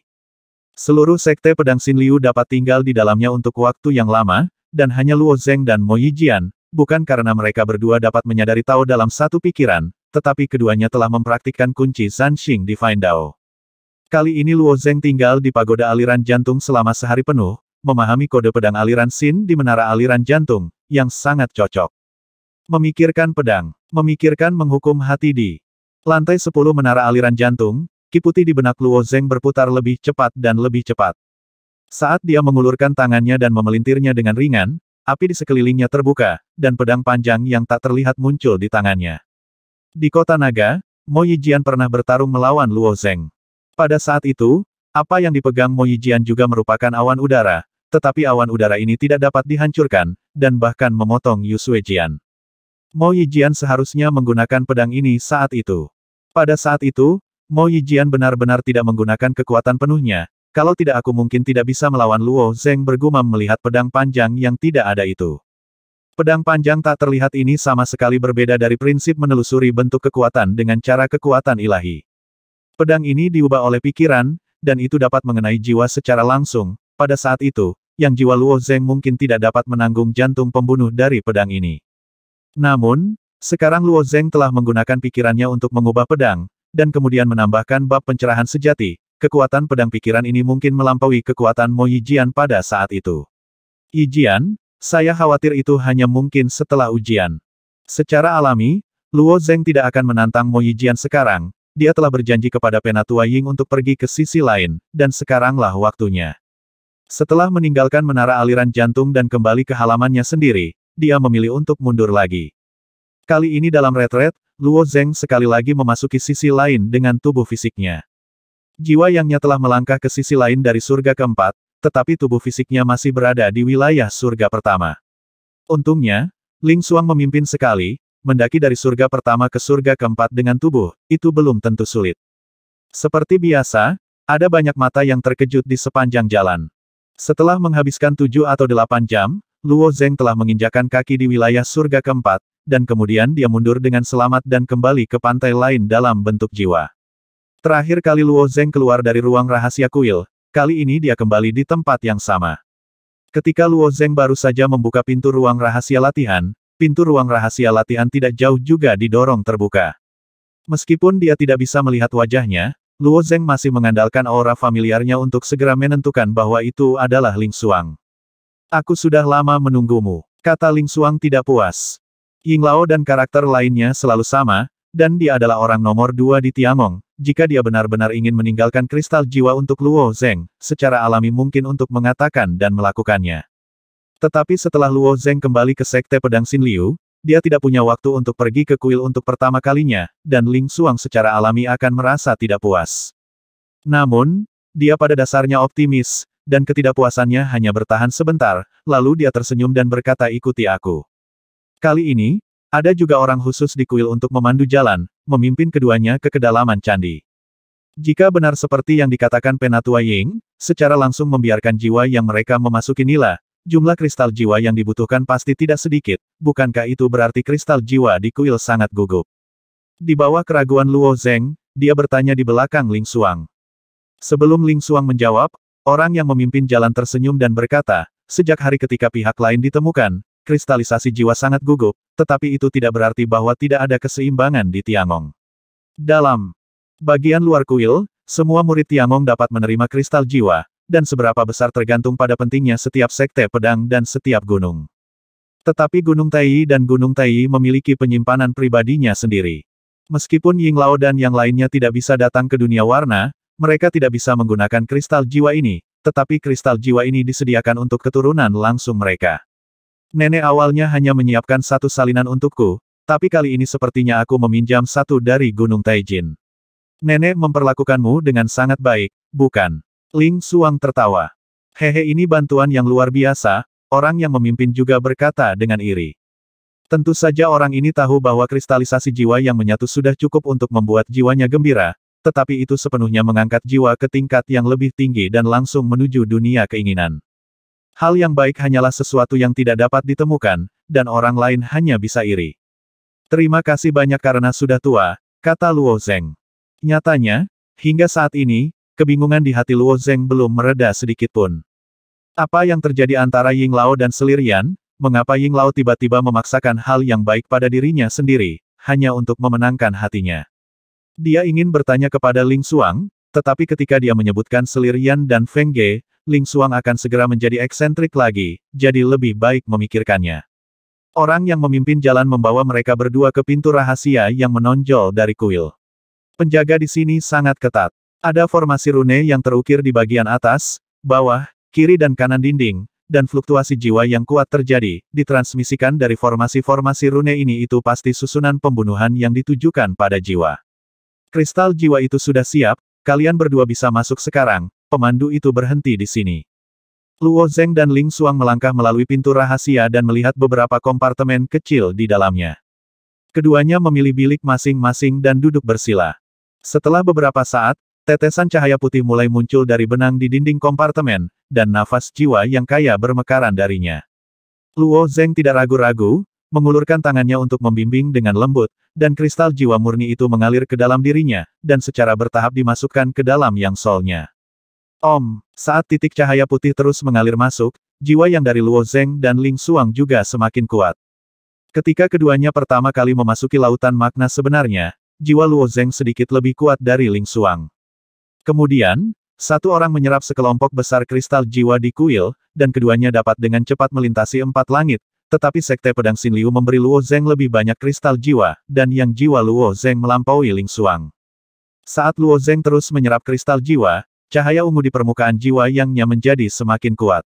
Seluruh Sekte Pedang Xinliu dapat tinggal di dalamnya untuk waktu yang lama, dan hanya Luo Zeng dan Mo Yijian, bukan karena mereka berdua dapat menyadari Tao dalam satu pikiran, tetapi keduanya telah mempraktikkan kunci Zanxing Divine Dao. Kali ini Luo Zeng tinggal di pagoda aliran jantung selama sehari penuh, memahami kode pedang aliran Xin di menara aliran jantung, yang sangat cocok. Memikirkan pedang, memikirkan menghukum hati di lantai 10 menara aliran jantung, ki putih di benak Luo Zeng berputar lebih cepat dan lebih cepat. Saat dia mengulurkan tangannya dan memelintirnya dengan ringan, api di sekelilingnya terbuka, dan pedang panjang yang tak terlihat muncul di tangannya. Di kota naga, Mo Yijian pernah bertarung melawan Luo Zeng. Pada saat itu, apa yang dipegang Mo Yijian juga merupakan awan udara, tetapi awan udara ini tidak dapat dihancurkan, dan bahkan memotong Yu Suejian. Mo Yijian seharusnya menggunakan pedang ini saat itu. Pada saat itu, Mo Yijian benar-benar tidak menggunakan kekuatan penuhnya. Kalau tidak aku mungkin tidak bisa melawan Luo Zeng, bergumam melihat pedang panjang yang tidak ada itu. Pedang panjang tak terlihat ini sama sekali berbeda dari prinsip menelusuri bentuk kekuatan dengan cara kekuatan ilahi. Pedang ini diubah oleh pikiran, dan itu dapat mengenai jiwa secara langsung. Pada saat itu, yang jiwa Luo Zeng mungkin tidak dapat menanggung jantung pembunuh dari pedang ini. Namun, sekarang Luo Zeng telah menggunakan pikirannya untuk mengubah pedang, dan kemudian menambahkan bab pencerahan sejati. Kekuatan pedang pikiran ini mungkin melampaui kekuatan Mo Yijian pada saat itu. Yijian, saya khawatir itu hanya mungkin setelah ujian. Secara alami, Luo Zeng tidak akan menantang Mo Yijian sekarang, dia telah berjanji kepada Penatua Ying untuk pergi ke sisi lain, dan sekaranglah waktunya. Setelah meninggalkan menara aliran jantung dan kembali ke halamannya sendiri, dia memilih untuk mundur lagi. Kali ini dalam retret, Luo Zeng sekali lagi memasuki sisi lain dengan tubuh fisiknya. Jiwa yangnya telah melangkah ke sisi lain dari surga keempat, tetapi tubuh fisiknya masih berada di wilayah surga pertama. Untungnya, Ling Xuang memimpin sekali, mendaki dari surga pertama ke surga keempat dengan tubuh, itu belum tentu sulit. Seperti biasa, ada banyak mata yang terkejut di sepanjang jalan. Setelah menghabiskan 7 atau 8 jam, Luo Zeng telah menginjakan kaki di wilayah surga keempat, dan kemudian dia mundur dengan selamat dan kembali ke pantai lain dalam bentuk jiwa. Terakhir kali Luo Zeng keluar dari ruang rahasia kuil, kali ini dia kembali di tempat yang sama. Ketika Luo Zeng baru saja membuka pintu ruang rahasia latihan, pintu ruang rahasia latihan tidak jauh juga didorong terbuka. Meskipun dia tidak bisa melihat wajahnya, Luo Zeng masih mengandalkan aura familiarnya untuk segera menentukan bahwa itu adalah Ling Xuang. Aku sudah lama menunggumu, kata Ling Xuang tidak puas. Ying Lao dan karakter lainnya selalu sama, dan dia adalah orang nomor 2 di Tiangong. Jika dia benar-benar ingin meninggalkan kristal jiwa untuk Luo Zeng, secara alami mungkin untuk mengatakan dan melakukannya. Tetapi setelah Luo Zeng kembali ke Sekte Pedang Xinliu, dia tidak punya waktu untuk pergi ke kuil untuk pertama kalinya, dan Ling Xuang secara alami akan merasa tidak puas. Namun, dia pada dasarnya optimis, dan ketidakpuasannya hanya bertahan sebentar, lalu dia tersenyum dan berkata ikuti aku. Kali ini, ada juga orang khusus di kuil untuk memandu jalan, memimpin keduanya ke kedalaman candi. Jika benar seperti yang dikatakan Penatua Ying, secara langsung membiarkan jiwa yang mereka memasuki nila, jumlah kristal jiwa yang dibutuhkan pasti tidak sedikit, bukankah itu berarti kristal jiwa di kuil sangat gugup? Di bawah keraguan Luo Zeng, dia bertanya di belakang Ling Xuang. Sebelum Ling Xuang menjawab, orang yang memimpin jalan tersenyum dan berkata, sejak hari ketika pihak lain ditemukan, kristalisasi jiwa sangat gugup, tetapi itu tidak berarti bahwa tidak ada keseimbangan di Tiangong. Dalam bagian luar kuil, semua murid Tiangong dapat menerima kristal jiwa, dan seberapa besar tergantung pada pentingnya setiap sekte pedang dan setiap gunung. Tetapi Gunung Tai dan Gunung Tai memiliki penyimpanan pribadinya sendiri. Meskipun Ying Lao dan yang lainnya tidak bisa datang ke dunia warna, mereka tidak bisa menggunakan kristal jiwa ini, tetapi kristal jiwa ini disediakan untuk keturunan langsung mereka. Nenek awalnya hanya menyiapkan 1 salinan untukku, tapi kali ini sepertinya aku meminjam 1 dari Gunung Taijin. Nenek memperlakukanmu dengan sangat baik, bukan? Ling Xuang tertawa. Hehe, ini bantuan yang luar biasa, orang yang memimpin juga berkata dengan iri. Tentu saja orang ini tahu bahwa kristalisasi jiwa yang menyatu sudah cukup untuk membuat jiwanya gembira, tetapi itu sepenuhnya mengangkat jiwa ke tingkat yang lebih tinggi dan langsung menuju dunia keinginan. Hal yang baik hanyalah sesuatu yang tidak dapat ditemukan, dan orang lain hanya bisa iri. Terima kasih banyak karena sudah tua, kata Luo Zeng. Nyatanya, hingga saat ini, kebingungan di hati Luo Zeng belum mereda sedikitpun. Apa yang terjadi antara Ying Lao dan Selirian? Mengapa Ying Lao tiba-tiba memaksakan hal yang baik pada dirinya sendiri, hanya untuk memenangkan hatinya? Dia ingin bertanya kepada Ling Xuang, tetapi ketika dia menyebutkan Selirian dan Feng Ge, Ling Xuang akan segera menjadi eksentrik lagi, jadi lebih baik memikirkannya. Orang yang memimpin jalan membawa mereka berdua ke pintu rahasia yang menonjol dari kuil. Penjaga di sini sangat ketat. Ada formasi rune yang terukir di bagian atas, bawah, kiri dan kanan dinding, dan fluktuasi jiwa yang kuat terjadi, ditransmisikan dari formasi-formasi rune ini. Itu pasti susunan pembunuhan yang ditujukan pada jiwa. Kristal jiwa itu sudah siap, kalian berdua bisa masuk sekarang. Pemandu itu berhenti di sini. Luo Zeng dan Ling Xuang melangkah melalui pintu rahasia dan melihat beberapa kompartemen kecil di dalamnya. Keduanya memilih bilik masing-masing dan duduk bersila. Setelah beberapa saat, tetesan cahaya putih mulai muncul dari benang di dinding kompartemen, dan nafas jiwa yang kaya bermekaran darinya. Luo Zeng tidak ragu-ragu, mengulurkan tangannya untuk membimbing dengan lembut, dan kristal jiwa murni itu mengalir ke dalam dirinya, dan secara bertahap dimasukkan ke dalam yang solnya. Saat titik cahaya putih terus mengalir masuk, jiwa yang dari Luo Zeng dan Ling Xuang juga semakin kuat. Ketika keduanya pertama kali memasuki lautan makna sebenarnya, jiwa Luo Zeng sedikit lebih kuat dari Ling Xuang. Kemudian, satu orang menyerap sekelompok besar kristal jiwa di kuil, dan keduanya dapat dengan cepat melintasi 4 langit, tetapi Sekte Pedang Xin Liu memberi Luo Zeng lebih banyak kristal jiwa, dan yang jiwa Luo Zeng melampaui Ling Xuang. Saat Luo Zeng terus menyerap kristal jiwa, cahaya ungu di permukaan jiwa yangnya menjadi semakin kuat.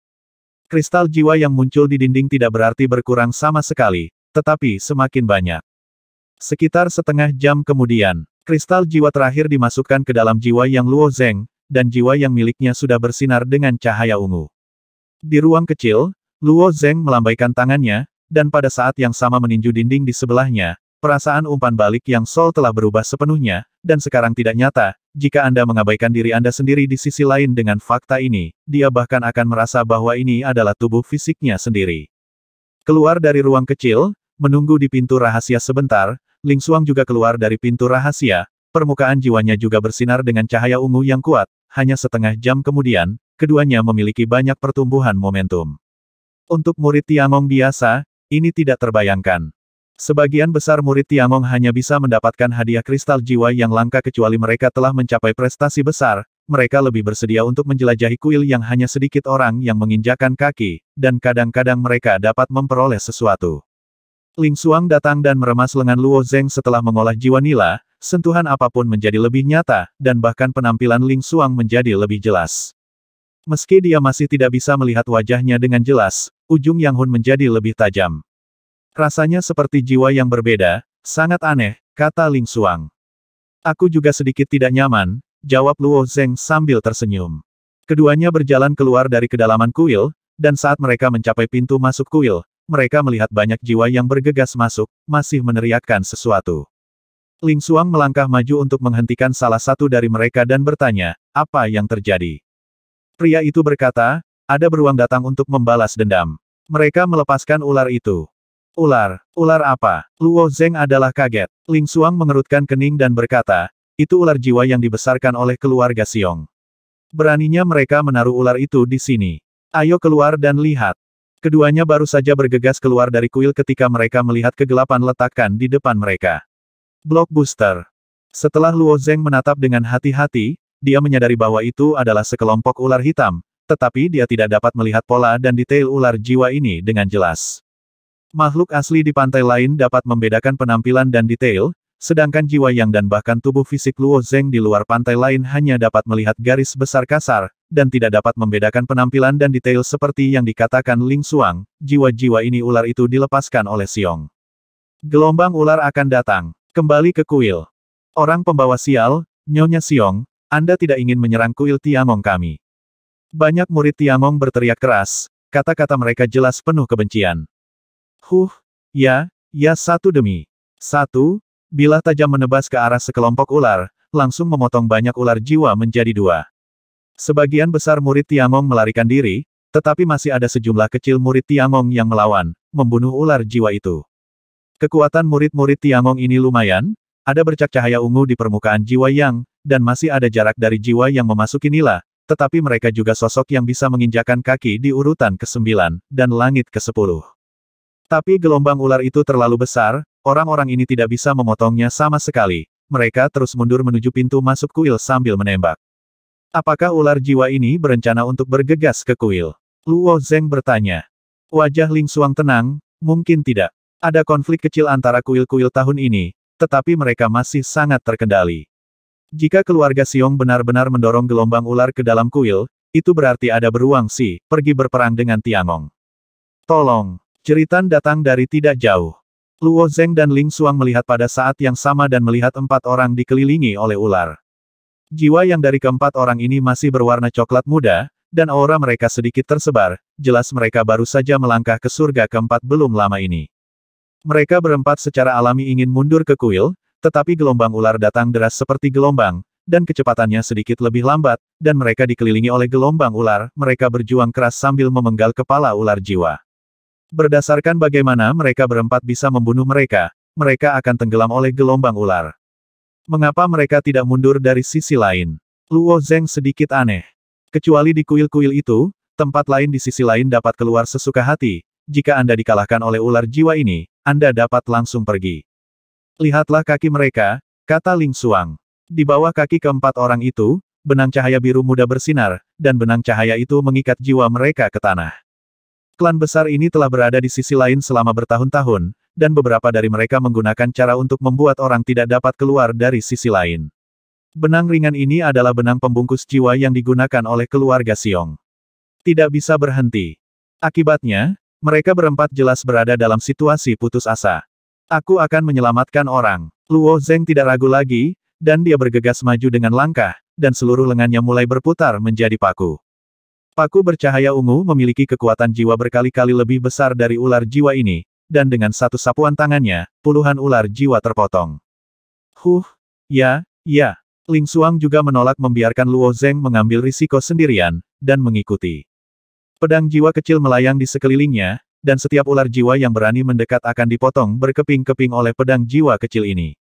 Kristal jiwa yang muncul di dinding tidak berarti berkurang sama sekali, tetapi semakin banyak. Sekitar setengah jam kemudian, kristal jiwa terakhir dimasukkan ke dalam jiwa yang Luo Zeng, dan jiwa yang miliknya sudah bersinar dengan cahaya ungu. Di ruang kecil, Luo Zeng melambaikan tangannya, dan pada saat yang sama meninju dinding di sebelahnya, perasaan umpan balik yang Sol telah berubah sepenuhnya, dan sekarang tidak nyata. Jika Anda mengabaikan diri Anda sendiri di sisi lain dengan fakta ini, dia bahkan akan merasa bahwa ini adalah tubuh fisiknya sendiri. Keluar dari ruang kecil, menunggu di pintu rahasia sebentar, Ling Xuang juga keluar dari pintu rahasia, permukaan jiwanya juga bersinar dengan cahaya ungu yang kuat. Hanya setengah jam kemudian, keduanya memiliki banyak pertumbuhan momentum. Untuk murid Tiangong biasa, ini tidak terbayangkan. Sebagian besar murid Tiangong hanya bisa mendapatkan hadiah kristal jiwa yang langka kecuali mereka telah mencapai prestasi besar. Mereka lebih bersedia untuk menjelajahi kuil yang hanya sedikit orang yang menginjakan kaki, dan kadang-kadang mereka dapat memperoleh sesuatu. Ling Xuang datang dan meremas lengan Luo Zeng setelah mengolah jiwa nila, sentuhan apapun menjadi lebih nyata, dan bahkan penampilan Ling Xuang menjadi lebih jelas. Meski dia masih tidak bisa melihat wajahnya dengan jelas, ujung Yang Hun menjadi lebih tajam. Rasanya seperti jiwa yang berbeda, sangat aneh, kata Ling Xuang. Aku juga sedikit tidak nyaman, jawab Luo Zeng sambil tersenyum. Keduanya berjalan keluar dari kedalaman kuil, dan saat mereka mencapai pintu masuk kuil, mereka melihat banyak jiwa yang bergegas masuk, masih meneriakkan sesuatu. Ling Xuang melangkah maju untuk menghentikan salah satu dari mereka dan bertanya, apa yang terjadi? Pria itu berkata, ada beruang datang untuk membalas dendam. Mereka melepaskan ular itu. Ular apa? Luo Zeng adalah kaget. Ling Xuang mengerutkan kening dan berkata, itu ular jiwa yang dibesarkan oleh keluarga Xiong. Beraninya mereka menaruh ular itu di sini. Ayo keluar dan lihat. Keduanya baru saja bergegas keluar dari kuil ketika mereka melihat kegelapan letakkan di depan mereka. Blockbuster. Setelah Luo Zeng menatap dengan hati-hati, dia menyadari bahwa itu adalah sekelompok ular hitam, tetapi dia tidak dapat melihat pola dan detail ular jiwa ini dengan jelas. Makhluk asli di pantai lain dapat membedakan penampilan dan detail, sedangkan jiwa yang dan bahkan tubuh fisik Luo Zeng di luar pantai lain hanya dapat melihat garis besar kasar, dan tidak dapat membedakan penampilan dan detail seperti yang dikatakan Ling Xuang, jiwa-jiwa ini ular itu dilepaskan oleh Xiong. Gelombang ular akan datang. Kembali ke kuil. Orang pembawa sial, Nyonya Xiong, Anda tidak ingin menyerang kuil Tiangong kami. Banyak murid Tiangong berteriak keras, kata-kata mereka jelas penuh kebencian. Ya, Ya satu demi satu, bilah tajam menebas ke arah sekelompok ular, langsung memotong banyak ular jiwa menjadi dua. Sebagian besar murid Tiangong melarikan diri, tetapi masih ada sejumlah kecil murid Tiangong yang melawan, membunuh ular jiwa itu. Kekuatan murid-murid Tiangong ini lumayan, ada bercak cahaya ungu di permukaan jiwa yang, dan masih ada jarak dari jiwa yang memasuki nila, tetapi mereka juga sosok yang bisa menginjakan kaki di urutan ke-9, dan langit ke-10. Tapi gelombang ular itu terlalu besar, orang-orang ini tidak bisa memotongnya sama sekali. Mereka terus mundur menuju pintu masuk kuil sambil menembak. Apakah ular jiwa ini berencana untuk bergegas ke kuil? Luo Zeng bertanya. Wajah Ling Xuang tenang, mungkin tidak. Ada konflik kecil antara kuil-kuil tahun ini, tetapi mereka masih sangat terkendali. Jika keluarga Xiong benar-benar mendorong gelombang ular ke dalam kuil, itu berarti ada beruang Si, pergi berperang dengan Tiangong. Tolong, jeritan datang dari tidak jauh. Luo Zeng dan Ling Xuang melihat pada saat yang sama dan melihat 4 orang dikelilingi oleh ular. Jiwa yang dari keempat orang ini masih berwarna coklat muda, dan aura mereka sedikit tersebar, jelas mereka baru saja melangkah ke surga keempat belum lama ini. Mereka berempat secara alami ingin mundur ke kuil, tetapi gelombang ular datang deras seperti gelombang, dan kecepatannya sedikit lebih lambat, dan mereka dikelilingi oleh gelombang ular, mereka berjuang keras sambil memenggal kepala ular jiwa. Berdasarkan bagaimana mereka berempat bisa membunuh mereka, mereka akan tenggelam oleh gelombang ular. Mengapa mereka tidak mundur dari sisi lain? Luo Zeng sedikit aneh. Kecuali di kuil-kuil itu, tempat lain di sisi lain dapat keluar sesuka hati. Jika Anda dikalahkan oleh ular jiwa ini, Anda dapat langsung pergi. Lihatlah kaki mereka, kata Ling Xuang. Di bawah kaki keempat orang itu, benang cahaya biru muda bersinar, dan benang cahaya itu mengikat jiwa mereka ke tanah. Klan besar ini telah berada di sisi lain selama bertahun-tahun, dan beberapa dari mereka menggunakan cara untuk membuat orang tidak dapat keluar dari sisi lain. Benang ringan ini adalah benang pembungkus jiwa yang digunakan oleh keluarga Xiong. Tidak bisa berhenti. Akibatnya, mereka berempat jelas berada dalam situasi putus asa. Aku akan menyelamatkan orang. Luo Zeng tidak ragu lagi, dan dia bergegas maju dengan langkah, dan seluruh lengannya mulai berputar menjadi paku. Paku bercahaya ungu memiliki kekuatan jiwa berkali-kali lebih besar dari ular jiwa ini, dan dengan satu sapuan tangannya, puluhan ular jiwa terpotong. Ya. Ling Xuang juga menolak membiarkan Luo Zeng mengambil risiko sendirian, dan mengikuti. Pedang jiwa kecil melayang di sekelilingnya, dan setiap ular jiwa yang berani mendekat akan dipotong berkeping-keping oleh pedang jiwa kecil ini.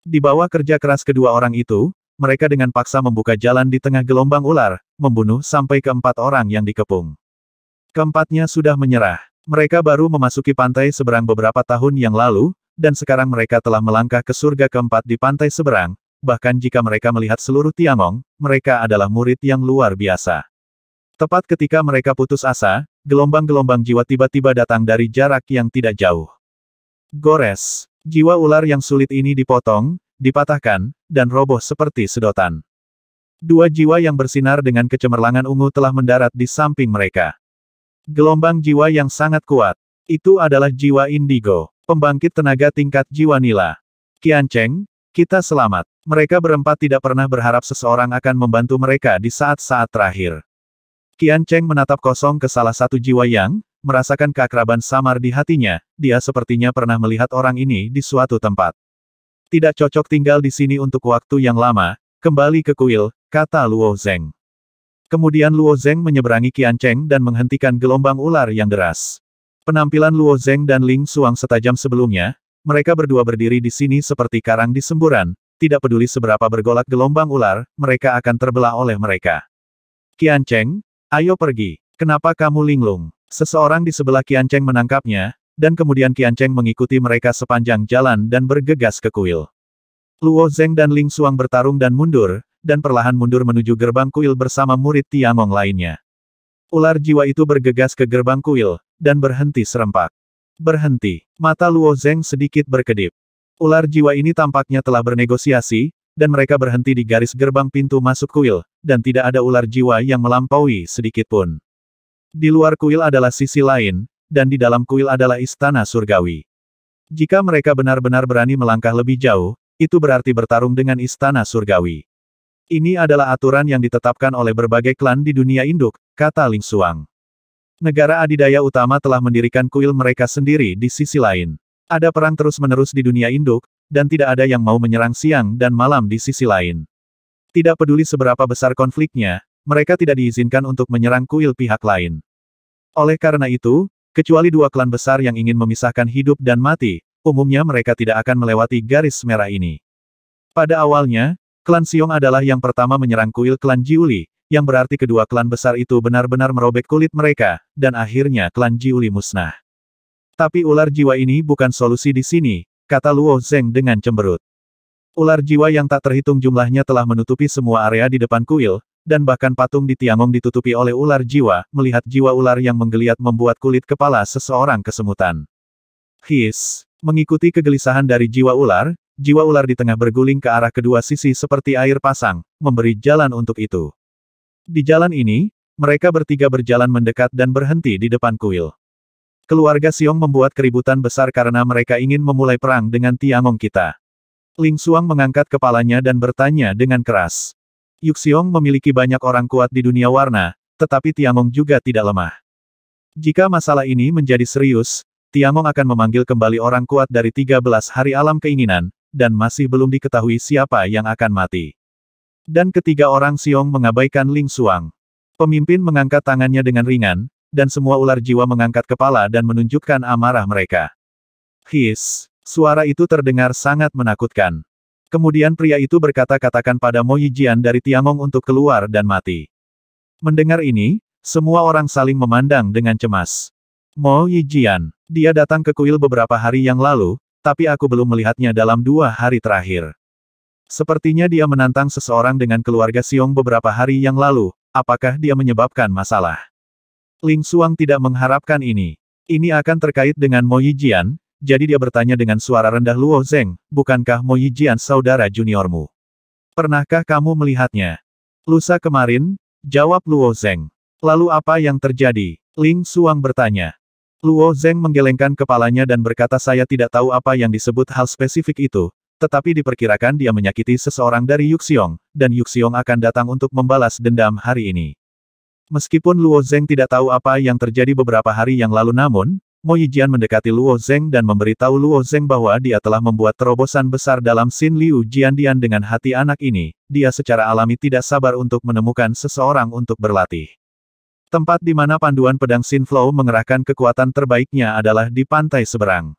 Di bawah kerja keras kedua orang itu, mereka dengan paksa membuka jalan di tengah gelombang ular, membunuh sampai keempat orang yang dikepung. Keempatnya sudah menyerah. Mereka baru memasuki pantai seberang beberapa tahun yang lalu, dan sekarang mereka telah melangkah ke surga keempat di pantai seberang, bahkan jika mereka melihat seluruh Tiangong, mereka adalah murid yang luar biasa. Tepat ketika mereka putus asa, gelombang-gelombang jiwa tiba-tiba datang dari jarak yang tidak jauh. Gores! Jiwa ular yang sulit ini dipotong, dipatahkan, dan roboh seperti sedotan. Dua jiwa yang bersinar dengan kecemerlangan ungu telah mendarat di samping mereka. Gelombang jiwa yang sangat kuat. Itu adalah jiwa indigo, pembangkit tenaga tingkat jiwa nila. Qiancheng, kita selamat. Mereka berempat tidak pernah berharap seseorang akan membantu mereka di saat-saat terakhir. Qiancheng menatap kosong ke salah satu jiwa yang, merasakan keakraban samar di hatinya, dia sepertinya pernah melihat orang ini di suatu tempat. Tidak cocok tinggal di sini untuk waktu yang lama, kembali ke kuil, kata Luo Zeng. Kemudian Luo Zeng menyeberangi Qiancheng dan menghentikan gelombang ular yang deras. Penampilan Luo Zeng dan Ling Xuang setajam sebelumnya, mereka berdua berdiri di sini seperti karang di semburan, tidak peduli seberapa bergolak gelombang ular, mereka akan terbelah oleh mereka. Qiancheng, ayo pergi. Kenapa kamu linglung? Seseorang di sebelah Qiancheng menangkapnya, dan kemudian Qiancheng mengikuti mereka sepanjang jalan dan bergegas ke kuil. Luo Zeng dan Ling Xuang bertarung dan mundur, dan perlahan mundur menuju gerbang kuil bersama murid Tiangong lainnya. Ular jiwa itu bergegas ke gerbang kuil, dan berhenti serempak. Berhenti. Mata Luo Zeng sedikit berkedip. Ular jiwa ini tampaknya telah bernegosiasi, dan mereka berhenti di garis gerbang pintu masuk kuil, dan tidak ada ular jiwa yang melampaui sedikit pun. Di luar kuil adalah sisi lain, dan di dalam kuil adalah istana surgawi. Jika mereka benar-benar berani melangkah lebih jauh, itu berarti bertarung dengan istana surgawi. Ini adalah aturan yang ditetapkan oleh berbagai klan di dunia induk, kata Ling Xuang. Negara adidaya utama telah mendirikan kuil mereka sendiri di sisi lain. Ada perang terus-menerus di dunia induk, dan tidak ada yang mau menyerang siang dan malam di sisi lain. Tidak peduli seberapa besar konfliknya, mereka tidak diizinkan untuk menyerang kuil pihak lain. Oleh karena itu, kecuali dua klan besar yang ingin memisahkan hidup dan mati, umumnya mereka tidak akan melewati garis merah ini. Pada awalnya, klan Xiong adalah yang pertama menyerang kuil klan Jiuli, yang berarti kedua klan besar itu benar-benar merobek kulit mereka, dan akhirnya klan Jiuli musnah. Tapi ular jiwa ini bukan solusi di sini, kata Luo Zeng dengan cemberut. Ular jiwa yang tak terhitung jumlahnya telah menutupi semua area di depan kuil, dan bahkan patung di Tiangong ditutupi oleh ular jiwa. Melihat jiwa ular yang menggeliat membuat kulit kepala seseorang kesemutan. His, mengikuti kegelisahan dari jiwa ular di tengah berguling ke arah kedua sisi seperti air pasang, memberi jalan untuk itu. Di jalan ini, mereka bertiga berjalan mendekat dan berhenti di depan kuil. Keluarga Xiong membuat keributan besar karena mereka ingin memulai perang dengan Tiangong kita. Ling Xuang mengangkat kepalanya dan bertanya dengan keras. Yuxiong memiliki banyak orang kuat di dunia warna, tetapi Tiangong juga tidak lemah. Jika masalah ini menjadi serius, Tiangong akan memanggil kembali orang kuat dari 13 hari alam keinginan, dan masih belum diketahui siapa yang akan mati. Dan ketiga orang Xiong mengabaikan Ling Xuang. Pemimpin mengangkat tangannya dengan ringan, dan semua ular jiwa mengangkat kepala dan menunjukkan amarah mereka. His, suara itu terdengar sangat menakutkan. Kemudian pria itu berkata katakan pada Mo Yijian dari Tiangong untuk keluar dan mati. Mendengar ini, semua orang saling memandang dengan cemas. Mo Yijian, dia datang ke kuil beberapa hari yang lalu, tapi aku belum melihatnya dalam 2 hari terakhir. Sepertinya dia menantang seseorang dengan keluarga Xiong beberapa hari yang lalu, apakah dia menyebabkan masalah? Ling Xuang tidak mengharapkan ini. Ini akan terkait dengan Mo Yijian, jadi dia bertanya dengan suara rendah Luo Zeng, bukankah Mo Yijian saudara juniormu? Pernahkah kamu melihatnya? Lusa kemarin, jawab Luo Zeng. Lalu apa yang terjadi? Ling Xuang bertanya. Luo Zeng menggelengkan kepalanya dan berkata saya tidak tahu apa yang disebut hal spesifik itu, tetapi diperkirakan dia menyakiti seseorang dari Yuxiong, dan Yuxiong akan datang untuk membalas dendam hari ini. Meskipun Luo Zeng tidak tahu apa yang terjadi beberapa hari yang lalu namun, Mo Yijian mendekati Luo Zeng dan memberitahu Luo Zeng bahwa dia telah membuat terobosan besar dalam Xin Liu Jiandian dengan hati anak ini, dia secara alami tidak sabar untuk menemukan seseorang untuk berlatih. Tempat di mana panduan pedang Xin Flow mengerahkan kekuatan terbaiknya adalah di pantai seberang.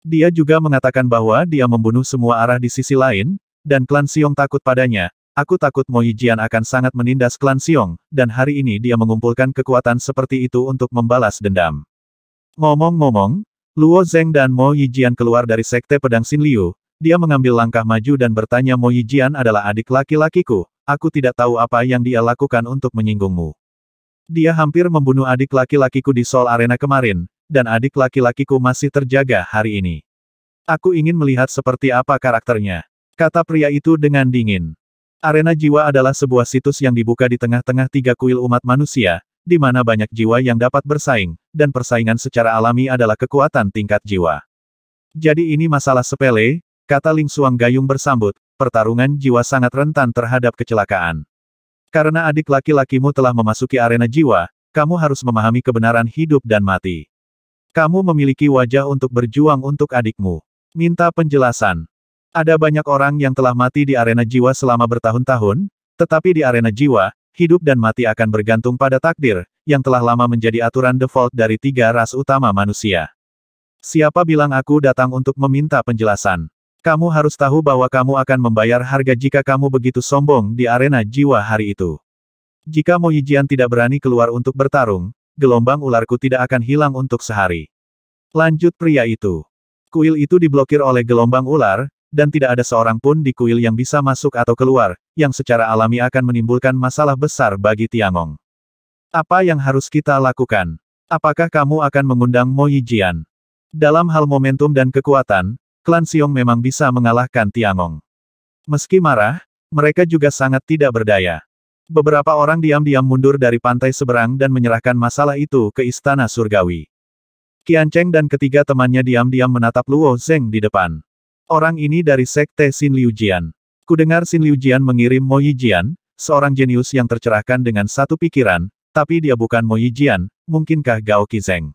Dia juga mengatakan bahwa dia membunuh semua arah di sisi lain, dan klan Xiong takut padanya. Aku takut Mo Yijian akan sangat menindas klan Xiong, dan hari ini dia mengumpulkan kekuatan seperti itu untuk membalas dendam. Ngomong-ngomong, Luo Zeng dan Mo Yijian keluar dari sekte pedang Xin Liu, dia mengambil langkah maju dan bertanya Mo Yijian adalah adik laki-lakiku, aku tidak tahu apa yang dia lakukan untuk menyinggungmu. Dia hampir membunuh adik laki-lakiku di Seoul Arena kemarin, dan adik laki-lakiku masih terjaga hari ini. Aku ingin melihat seperti apa karakternya, kata pria itu dengan dingin. Arena jiwa adalah sebuah situs yang dibuka di tengah-tengah 3 kuil umat manusia, di mana banyak jiwa yang dapat bersaing, dan persaingan secara alami adalah kekuatan tingkat jiwa. Jadi ini masalah sepele, kata Ling Xuang Gayung bersambut, pertarungan jiwa sangat rentan terhadap kecelakaan. Karena adik laki-lakimu telah memasuki arena jiwa, kamu harus memahami kebenaran hidup dan mati. Kamu memiliki wajah untuk berjuang untuk adikmu. Minta penjelasan. Ada banyak orang yang telah mati di arena jiwa selama bertahun-tahun, tetapi di arena jiwa, hidup dan mati akan bergantung pada takdir, yang telah lama menjadi aturan default dari 3 ras utama manusia. Siapa bilang aku datang untuk meminta penjelasan? Kamu harus tahu bahwa kamu akan membayar harga jika kamu begitu sombong di arena jiwa hari itu. Jika Mo Yijian tidak berani keluar untuk bertarung, gelombang ularku tidak akan hilang untuk sehari. Lanjut pria itu. Kuil itu diblokir oleh gelombang ular, dan tidak ada seorang pun di kuil yang bisa masuk atau keluar, yang secara alami akan menimbulkan masalah besar bagi Tiangong. Apa yang harus kita lakukan? Apakah kamu akan mengundang Mo Yijian? Dalam hal momentum dan kekuatan, klan Xiong memang bisa mengalahkan Tiangong. Meski marah, mereka juga sangat tidak berdaya. Beberapa orang diam-diam mundur dari pantai seberang dan menyerahkan masalah itu ke Istana Surgawi. Qian Cheng dan ketiga temannya diam-diam menatap Luo Zeng di depan. Orang ini dari sekte Xin Liu Jian. Kudengar Xin Liu Jian mengirim Mo Yijian, seorang jenius yang tercerahkan dengan satu pikiran, tapi dia bukan Mo Yijian, mungkinkah Gao Qizeng?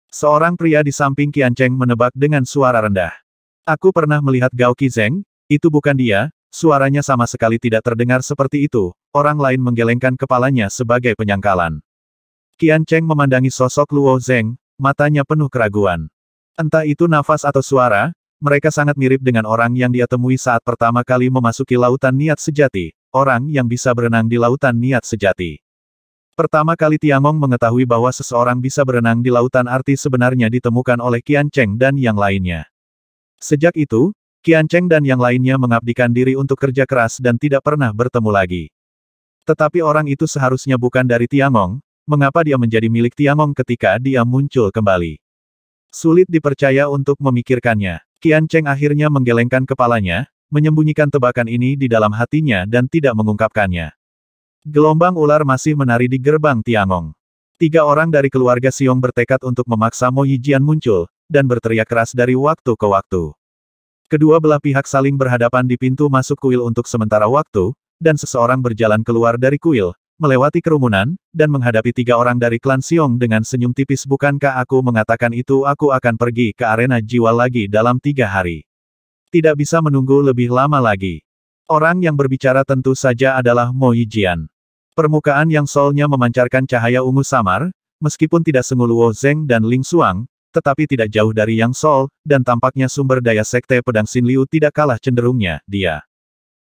Seorang pria di samping Qiancheng menebak dengan suara rendah. Aku pernah melihat Gao Qizeng, itu bukan dia, suaranya sama sekali tidak terdengar seperti itu, orang lain menggelengkan kepalanya sebagai penyangkalan. Qiancheng memandangi sosok Luo Zeng, matanya penuh keraguan. Entah itu nafas atau suara, mereka sangat mirip dengan orang yang dia temui saat pertama kali memasuki lautan niat sejati, orang yang bisa berenang di lautan niat sejati. Pertama kali Tiangong mengetahui bahwa seseorang bisa berenang di lautan arti sebenarnya ditemukan oleh Qiancheng dan yang lainnya. Sejak itu, Qiancheng dan yang lainnya mengabdikan diri untuk kerja keras dan tidak pernah bertemu lagi. Tetapi orang itu seharusnya bukan dari Tiangong, mengapa dia menjadi milik Tiangong ketika dia muncul kembali? Sulit dipercaya untuk memikirkannya. Qiancheng akhirnya menggelengkan kepalanya, menyembunyikan tebakan ini di dalam hatinya dan tidak mengungkapkannya. Gelombang ular masih menari di gerbang Tiangong. 3 orang dari keluarga Xiong bertekad untuk memaksa Mo Yijian muncul, dan berteriak keras dari waktu ke waktu. Kedua belah pihak saling berhadapan di pintu masuk kuil untuk sementara waktu, dan seseorang berjalan keluar dari kuil, melewati kerumunan, dan menghadapi 3 orang dari klan Xiong dengan senyum tipis. Bukankah aku mengatakan itu? Aku akan pergi ke arena jiwa lagi dalam 3 hari. Tidak bisa menunggu lebih lama lagi. Orang yang berbicara tentu saja adalah Mo Yijian. Permukaan yang solnya memancarkan cahaya ungu samar, meskipun tidak sengul Luo Zeng dan Ling Xuang, tetapi tidak jauh dari Yang Sol, dan tampaknya sumber daya sekte pedang Xin Liu tidak kalah cenderungnya, dia.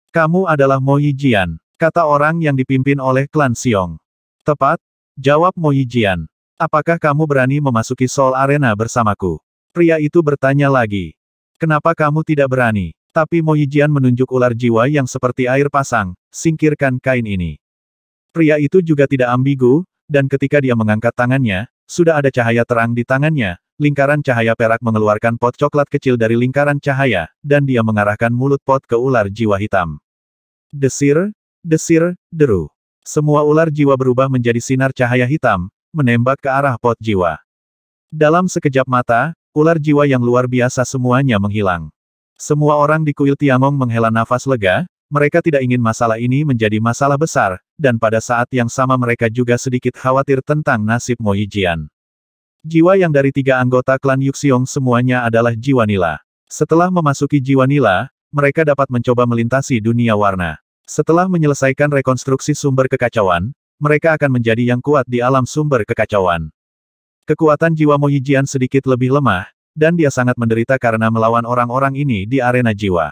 Kamu adalah Mo Yijian, kata orang yang dipimpin oleh klan Xiong. Tepat, jawab Mo Yijian. Apakah kamu berani memasuki Soul Arena bersamaku? Pria itu bertanya lagi. Kenapa kamu tidak berani? Tapi Mo Yijian menunjuk ular jiwa yang seperti air pasang, singkirkan kain ini. Pria itu juga tidak ambigu, dan ketika dia mengangkat tangannya, sudah ada cahaya terang di tangannya, lingkaran cahaya perak mengeluarkan pot coklat kecil dari lingkaran cahaya, dan dia mengarahkan mulut pot ke ular jiwa hitam. Desir, desir, deru. Semua ular jiwa berubah menjadi sinar cahaya hitam, menembak ke arah pot jiwa. Dalam sekejap mata, ular jiwa yang luar biasa semuanya menghilang. Semua orang di kuil Tiangong menghela nafas lega, mereka tidak ingin masalah ini menjadi masalah besar, dan pada saat yang sama mereka juga sedikit khawatir tentang nasib Mo Yijian. Jiwa yang dari 3 anggota klan Yuxiong semuanya adalah jiwa nila. Setelah memasuki jiwa nila, mereka dapat mencoba melintasi dunia warna. Setelah menyelesaikan rekonstruksi sumber kekacauan, mereka akan menjadi yang kuat di alam sumber kekacauan. Kekuatan jiwa Mo Yijian sedikit lebih lemah, dan dia sangat menderita karena melawan orang-orang ini di arena jiwa.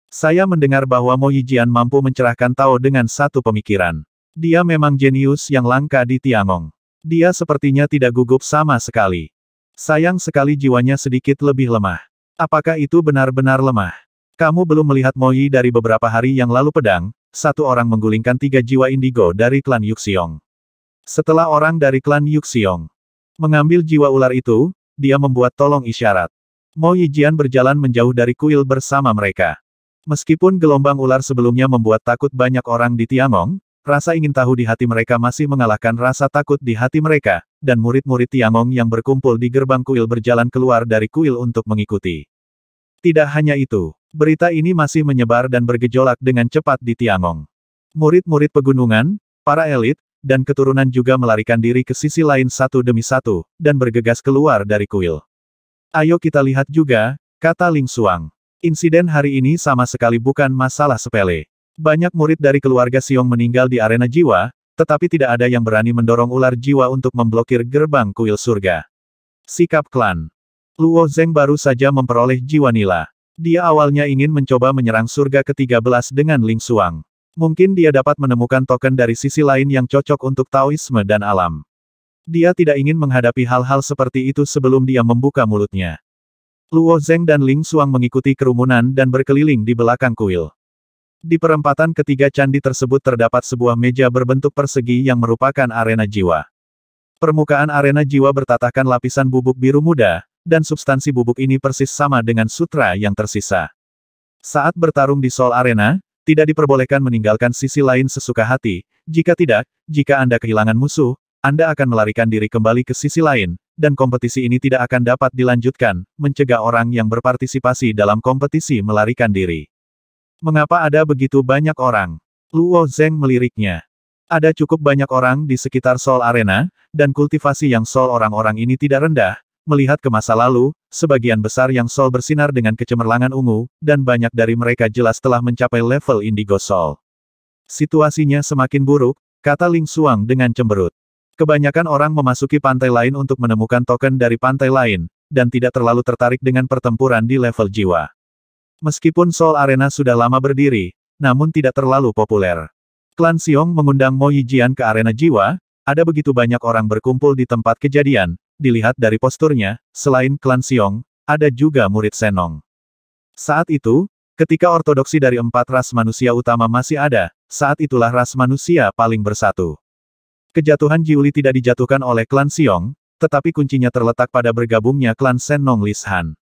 Saya mendengar bahwa Mo Yijian mampu mencerahkan Tao dengan satu pemikiran. Dia memang jenius yang langka di Tiangong. Dia sepertinya tidak gugup sama sekali. Sayang sekali jiwanya sedikit lebih lemah. Apakah itu benar-benar lemah? Kamu belum melihat Mo Yi dari beberapa hari yang lalu pedang, 1 orang menggulingkan 3 jiwa indigo dari klan Yuxiong. Setelah orang dari klan Yuxiong mengambil jiwa ular itu, dia membuat tolong isyarat. Mo Yijian berjalan menjauh dari kuil bersama mereka. Meskipun gelombang ular sebelumnya membuat takut banyak orang di Tiangong, rasa ingin tahu di hati mereka masih mengalahkan rasa takut di hati mereka, dan murid-murid Tiangong yang berkumpul di gerbang kuil berjalan keluar dari kuil untuk mengikuti. Tidak hanya itu, berita ini masih menyebar dan bergejolak dengan cepat di Tiangong. Murid-murid pegunungan, para elit, dan keturunan juga melarikan diri ke sisi lain satu demi satu, dan bergegas keluar dari kuil. Ayo kita lihat juga, kata Ling Xuang. Insiden hari ini sama sekali bukan masalah sepele. Banyak murid dari keluarga Xiong meninggal di arena jiwa, tetapi tidak ada yang berani mendorong ular jiwa untuk memblokir gerbang kuil surga. Sikap klan Luo Zeng baru saja memperoleh jiwa nila. Dia awalnya ingin mencoba menyerang surga ke-13 dengan Ling Xuang. Mungkin dia dapat menemukan token dari sisi lain yang cocok untuk Taoisme dan alam. Dia tidak ingin menghadapi hal-hal seperti itu sebelum dia membuka mulutnya. Luo Zeng dan Ling Xuang mengikuti kerumunan dan berkeliling di belakang kuil. Di perempatan ketiga candi tersebut terdapat sebuah meja berbentuk persegi yang merupakan arena jiwa. Permukaan arena jiwa bertatahkan lapisan bubuk biru muda, dan substansi bubuk ini persis sama dengan sutra yang tersisa. Saat bertarung di Soul Arena, tidak diperbolehkan meninggalkan sisi lain sesuka hati, jika tidak, jika Anda kehilangan musuh, Anda akan melarikan diri kembali ke sisi lain, dan kompetisi ini tidak akan dapat dilanjutkan, mencegah orang yang berpartisipasi dalam kompetisi melarikan diri. Mengapa ada begitu banyak orang? Luo Zeng meliriknya. Ada cukup banyak orang di sekitar Soul Arena, dan kultivasi yang Soul orang-orang ini tidak rendah, melihat ke masa lalu, sebagian besar yang Soul bersinar dengan kecemerlangan ungu, dan banyak dari mereka jelas telah mencapai level Indigo Soul. Situasinya semakin buruk, kata Ling Xuang dengan cemberut. Kebanyakan orang memasuki pantai lain untuk menemukan token dari pantai lain, dan tidak terlalu tertarik dengan pertempuran di level jiwa. Meskipun Soul Arena sudah lama berdiri, namun tidak terlalu populer. Klan Xiong mengundang Mo Yijian ke arena jiwa, ada begitu banyak orang berkumpul di tempat kejadian, dilihat dari posturnya, selain klan Xiong, ada juga murid Senong. Saat itu, ketika ortodoksi dari 4 ras manusia utama masih ada, saat itulah ras manusia paling bersatu. Kejatuhan Jiuli tidak dijatuhkan oleh klan Xiong, tetapi kuncinya terletak pada bergabungnya klan Senong Lishan.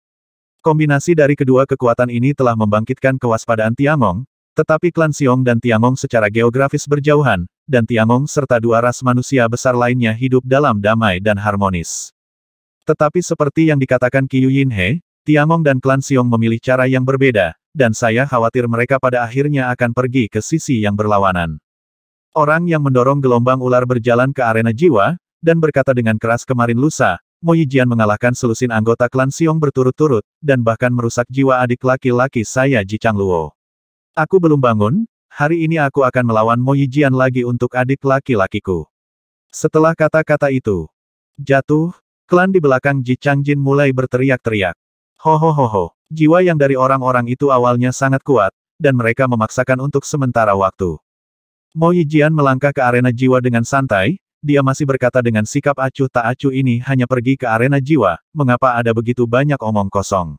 Kombinasi dari kedua kekuatan ini telah membangkitkan kewaspadaan Tiangong, tetapi klan Xiong dan Tiangong secara geografis berjauhan, dan Tiangong serta 2 ras manusia besar lainnya hidup dalam damai dan harmonis. Tetapi seperti yang dikatakan Qiu Yinhe, Tiangong dan klan Xiong memilih cara yang berbeda, dan saya khawatir mereka pada akhirnya akan pergi ke sisi yang berlawanan. Orang yang mendorong gelombang ular berjalan ke arena jiwa, dan berkata dengan keras kemarin lusa, Mo Yijian mengalahkan selusin anggota klan Xiong berturut-turut, dan bahkan merusak jiwa adik laki-laki saya Ji Changluo. Aku belum bangun, hari ini aku akan melawan Mo Yijian lagi untuk adik laki-lakiku. Setelah kata-kata itu jatuh, klan di belakang Ji Changjin mulai berteriak-teriak. Ho, jiwa yang dari orang-orang itu awalnya sangat kuat, dan mereka memaksakan untuk sementara waktu. Mo Yijian melangkah ke arena jiwa dengan santai, dia masih berkata dengan sikap acuh tak acuh ini hanya pergi ke arena jiwa, mengapa ada begitu banyak omong kosong.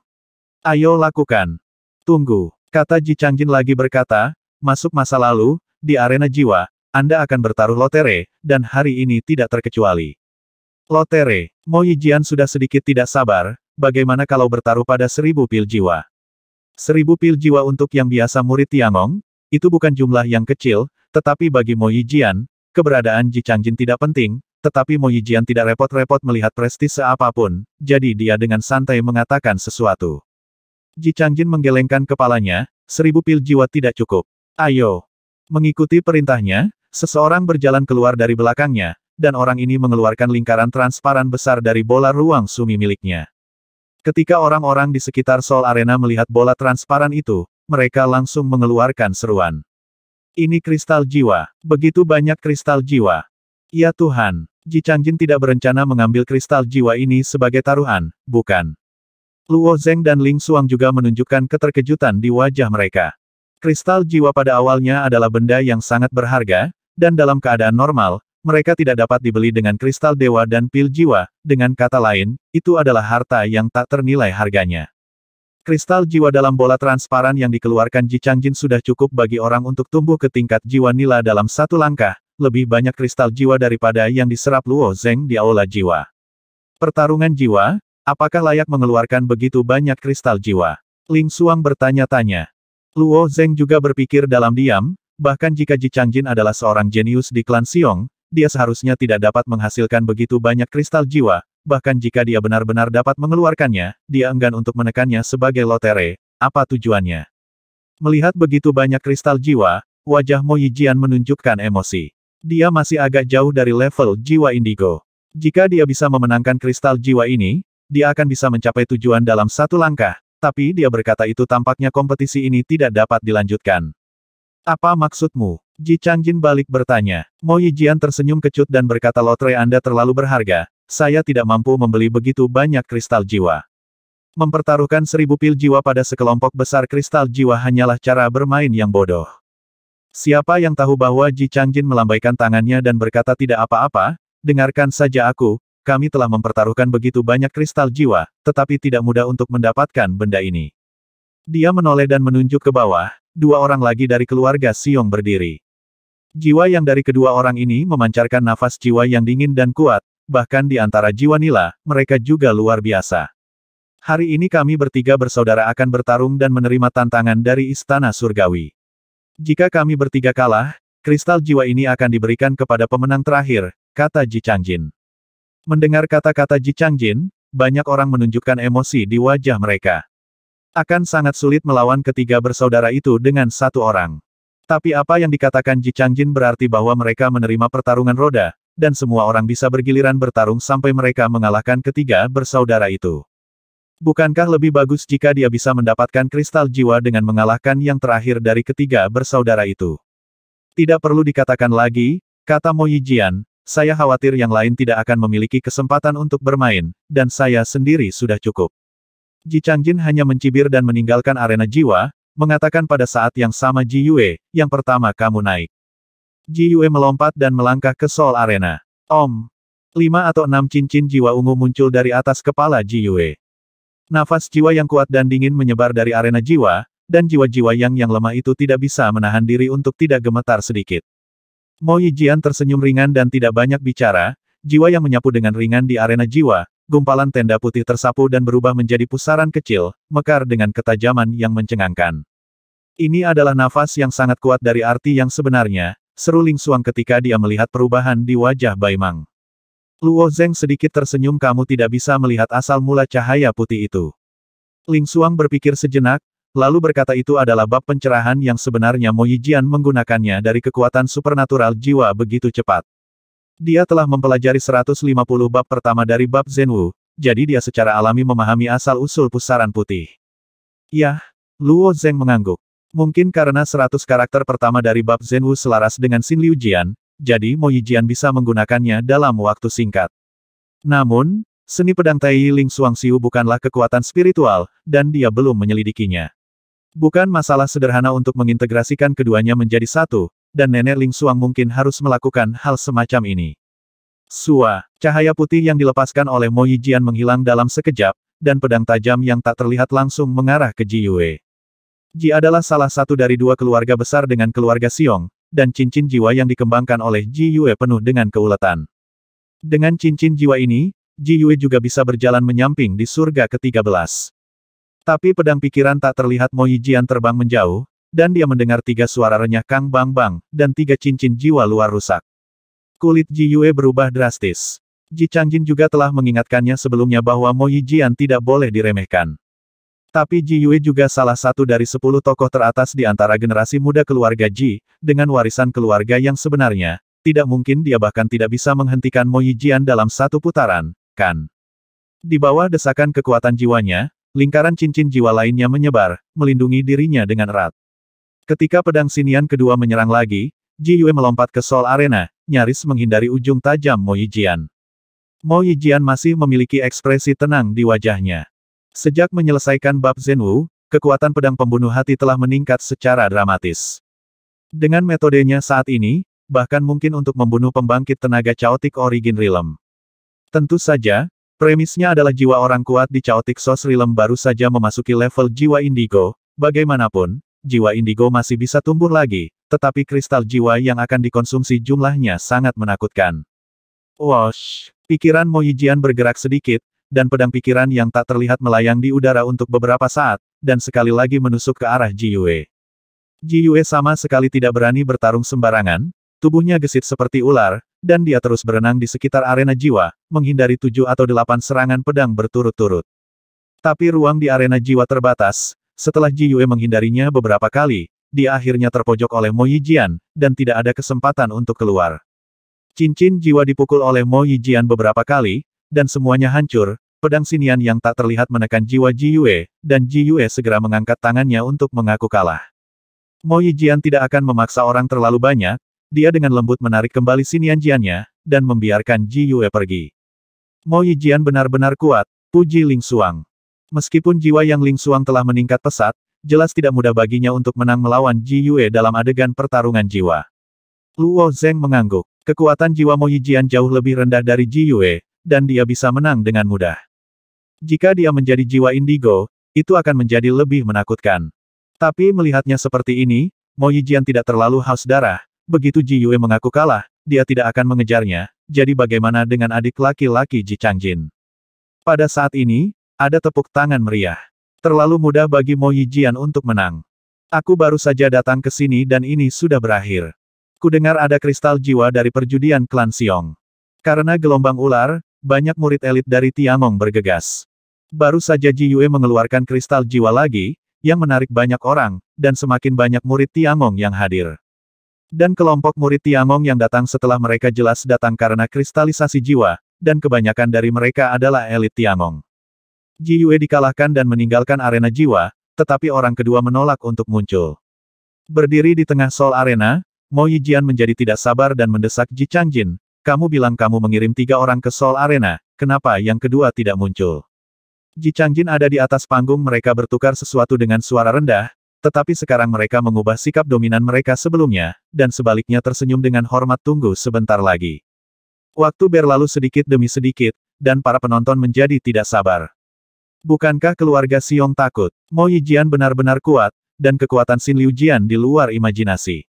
Ayo lakukan. Tunggu. Kata Ji Changjin lagi berkata, masuk masa lalu, di arena jiwa, Anda akan bertaruh lotere, dan hari ini tidak terkecuali. Lotere, Mo Yijian sudah sedikit tidak sabar, bagaimana kalau bertaruh pada 1000 pil jiwa? 1000 pil jiwa untuk yang biasa murid Tiangong, itu bukan jumlah yang kecil, tetapi bagi Mo Yijian, keberadaan Ji Changjin tidak penting, tetapi Mo Yijian tidak repot-repot melihat prestise apapun, jadi dia dengan santai mengatakan sesuatu. Ji Changjin menggelengkan kepalanya, 1000 pil jiwa tidak cukup. Ayo. Mengikuti perintahnya, seseorang berjalan keluar dari belakangnya, dan orang ini mengeluarkan lingkaran transparan besar dari bola ruang sumi miliknya. Ketika orang-orang di sekitar Soul Arena melihat bola transparan itu, mereka langsung mengeluarkan seruan. Ini kristal jiwa. Begitu banyak kristal jiwa. Ya Tuhan, Ji Changjin tidak berencana mengambil kristal jiwa ini sebagai taruhan, bukan? Luo Zeng dan Ling Xuang juga menunjukkan keterkejutan di wajah mereka. Kristal jiwa pada awalnya adalah benda yang sangat berharga, dan dalam keadaan normal, mereka tidak dapat dibeli dengan kristal dewa dan pil jiwa, dengan kata lain, itu adalah harta yang tak ternilai harganya. Kristal jiwa dalam bola transparan yang dikeluarkan Ji Changjin sudah cukup bagi orang untuk tumbuh ke tingkat jiwa nila dalam satu langkah, lebih banyak kristal jiwa daripada yang diserap Luo Zeng di aula jiwa. Pertarungan jiwa? Apakah layak mengeluarkan begitu banyak kristal jiwa? Ling Xuang bertanya-tanya. Luo Zeng juga berpikir dalam diam, bahkan jika Ji Changjin adalah seorang jenius di klan Xiong, dia seharusnya tidak dapat menghasilkan begitu banyak kristal jiwa, bahkan jika dia benar-benar dapat mengeluarkannya, dia enggan untuk menekannya sebagai lotere. Apa tujuannya? Melihat begitu banyak kristal jiwa, wajah Mo Yijian menunjukkan emosi. Dia masih agak jauh dari level jiwa indigo. Jika dia bisa memenangkan kristal jiwa ini, dia akan bisa mencapai tujuan dalam satu langkah, tapi dia berkata itu tampaknya kompetisi ini tidak dapat dilanjutkan. Apa maksudmu? Ji Changjin balik bertanya. Mo Yijian tersenyum kecut dan berkata lotre Anda terlalu berharga, saya tidak mampu membeli begitu banyak kristal jiwa. Mempertaruhkan 1000 pil jiwa pada sekelompok besar kristal jiwa hanyalah cara bermain yang bodoh. Siapa yang tahu bahwa Ji Changjin melambaikan tangannya dan berkata tidak apa-apa, dengarkan saja aku. Kami telah mempertaruhkan begitu banyak kristal jiwa, tetapi tidak mudah untuk mendapatkan benda ini. Dia menoleh dan menunjuk ke bawah, 2 orang lagi dari keluarga Xiong berdiri. Jiwa yang dari kedua orang ini memancarkan nafas jiwa yang dingin dan kuat, bahkan di antara jiwa nila, mereka juga luar biasa. Hari ini kami bertiga bersaudara akan bertarung dan menerima tantangan dari Istana Surgawi. Jika kami bertiga kalah, kristal jiwa ini akan diberikan kepada pemenang terakhir, kata Ji Changjin. Mendengar kata-kata Ji Changjin, banyak orang menunjukkan emosi di wajah mereka. Akan sangat sulit melawan ketiga bersaudara itu dengan satu orang. Tapi apa yang dikatakan Ji Changjin berarti bahwa mereka menerima pertarungan roda, dan semua orang bisa bergiliran bertarung sampai mereka mengalahkan ketiga bersaudara itu. Bukankah lebih bagus jika dia bisa mendapatkan kristal jiwa dengan mengalahkan yang terakhir dari ketiga bersaudara itu? Tidak perlu dikatakan lagi, kata Mo Yijian, saya khawatir yang lain tidak akan memiliki kesempatan untuk bermain, dan saya sendiri sudah cukup. Ji Changjin hanya mencibir dan meninggalkan arena jiwa, mengatakan pada saat yang sama Ji Yue, yang pertama kamu naik. Ji Yue melompat dan melangkah ke Soul Arena. Om! 5 atau 6 cincin jiwa ungu muncul dari atas kepala Ji Yue. Nafas jiwa yang kuat dan dingin menyebar dari arena jiwa, dan jiwa-jiwa yang lemah itu tidak bisa menahan diri untuk tidak gemetar sedikit. Mo Yijian tersenyum ringan dan tidak banyak bicara, jiwa yang menyapu dengan ringan di arena jiwa, gumpalan tenda putih tersapu dan berubah menjadi pusaran kecil, mekar dengan ketajaman yang mencengangkan. Ini adalah nafas yang sangat kuat dari arti yang sebenarnya, seru Ling Xuang ketika dia melihat perubahan di wajah Bai Mang. Luo Zeng sedikit tersenyum, kamu tidak bisa melihat asal mula cahaya putih itu. Ling Xuang berpikir sejenak, lalu berkata itu adalah bab pencerahan yang sebenarnya Mo Yijian menggunakannya dari kekuatan supernatural jiwa begitu cepat. Dia telah mempelajari 150 bab pertama dari bab Zhenwu, jadi dia secara alami memahami asal-usul pusaran putih. Yah, Luo Zeng mengangguk. Mungkin karena 100 karakter pertama dari bab Zhenwu selaras dengan Xin Liu Jian, jadi Mo Yijian bisa menggunakannya dalam waktu singkat. Namun, seni pedang Tai Ling Xuangxiu bukanlah kekuatan spiritual, dan dia belum menyelidikinya. Bukan masalah sederhana untuk mengintegrasikan keduanya menjadi satu, dan Nenek Ling Xuang mungkin harus melakukan hal semacam ini. Sua, cahaya putih yang dilepaskan oleh Mo Yijian menghilang dalam sekejap, dan pedang tajam yang tak terlihat langsung mengarah ke Ji Yue. Ji adalah salah satu dari dua keluarga besar dengan keluarga Xiong, dan cincin jiwa yang dikembangkan oleh Ji Yue penuh dengan keuletan. Dengan cincin jiwa ini, Ji Yue juga bisa berjalan menyamping di surga ke-13. Tapi pedang pikiran tak terlihat Mo Yijian terbang menjauh, dan dia mendengar 3 suara renyah Kang Bang Bang, dan 3 cincin jiwa luar rusak. Kulit Ji Yue berubah drastis. Ji Changjin juga telah mengingatkannya sebelumnya bahwa Mo Yijian tidak boleh diremehkan. Tapi Ji Yue juga salah satu dari 10 tokoh teratas di antara generasi muda keluarga Ji, dengan warisan keluarga yang sebenarnya, tidak mungkin dia bahkan tidak bisa menghentikan Mo Yijian dalam satu putaran, kan? Di bawah desakan kekuatan jiwanya, lingkaran cincin jiwa lainnya menyebar, melindungi dirinya dengan erat. Ketika pedang sinian kedua menyerang lagi, Ji Yue melompat ke Soul Arena, nyaris menghindari ujung tajam Mo Yijian. Mo Yijian masih memiliki ekspresi tenang di wajahnya. Sejak menyelesaikan bab Zhenwu, kekuatan pedang pembunuh hati telah meningkat secara dramatis. Dengan metodenya saat ini, bahkan mungkin untuk membunuh pembangkit tenaga Chaotic Origin Realm. Tentu saja, premisnya adalah jiwa orang kuat di Chaotic Source Realm baru saja memasuki level jiwa indigo, bagaimanapun, jiwa indigo masih bisa tumbuh lagi, tetapi kristal jiwa yang akan dikonsumsi jumlahnya sangat menakutkan. Wosh! Pikiran Mo Yijian bergerak sedikit, dan pedang pikiran yang tak terlihat melayang di udara untuk beberapa saat, dan sekali lagi menusuk ke arah Ji Yue. Ji Yue sama sekali tidak berani bertarung sembarangan, tubuhnya gesit seperti ular, dan dia terus berenang di sekitar arena jiwa, menghindari 7 atau 8 serangan pedang berturut-turut. Tapi ruang di arena jiwa terbatas, setelah Ji Yue menghindarinya beberapa kali, dia akhirnya terpojok oleh Mo Yijian, dan tidak ada kesempatan untuk keluar. Cincin jiwa dipukul oleh Mo Yijian beberapa kali, dan semuanya hancur, pedang sinian yang tak terlihat menekan jiwa Ji Yue, dan Ji Yue segera mengangkat tangannya untuk mengaku kalah. Mo Yijian tidak akan memaksa orang terlalu banyak, dia dengan lembut menarik kembali sinian jiannya, dan membiarkan Ji Yue pergi. Mo Yijian benar-benar kuat, puji Ling Xuang. Meskipun jiwa yang Ling Xuang telah meningkat pesat, jelas tidak mudah baginya untuk menang melawan Ji Yue dalam adegan pertarungan jiwa. Luo Zeng mengangguk. Kekuatan jiwa Mo Yijian jauh lebih rendah dari Ji Yue, dan dia bisa menang dengan mudah. Jika dia menjadi jiwa indigo, itu akan menjadi lebih menakutkan. Tapi melihatnya seperti ini, Mo Yijian tidak terlalu haus darah, begitu Ji Yue mengaku kalah, dia tidak akan mengejarnya, jadi bagaimana dengan adik laki-laki Ji Changjin? Pada saat ini, ada tepuk tangan meriah. Terlalu mudah bagi Mo Yijian untuk menang. Aku baru saja datang ke sini dan ini sudah berakhir. Kudengar ada kristal jiwa dari perjudian klan Xiong. Karena gelombang ular, banyak murid elit dari Tiangong bergegas. Baru saja Ji Yue mengeluarkan kristal jiwa lagi, yang menarik banyak orang, dan semakin banyak murid Tiangong yang hadir. Dan kelompok murid Tiangong yang datang setelah mereka jelas datang karena kristalisasi jiwa, dan kebanyakan dari mereka adalah elit Tiangong. Ji Yue dikalahkan dan meninggalkan arena jiwa, tetapi orang kedua menolak untuk muncul. Berdiri di tengah Soul Arena, Mo Yijian menjadi tidak sabar dan mendesak Ji Changjin, "Kamu bilang kamu mengirim 3 orang ke Soul Arena, kenapa yang kedua tidak muncul?" Ji Changjin ada di atas panggung, mereka bertukar sesuatu dengan suara rendah, tetapi sekarang mereka mengubah sikap dominan mereka sebelumnya, dan sebaliknya tersenyum dengan hormat. "Tunggu sebentar lagi." Waktu berlalu sedikit demi sedikit, dan para penonton menjadi tidak sabar. Bukankah keluarga Xiong takut? Mo Yijian benar-benar kuat, dan kekuatan Xin Liujian di luar imajinasi.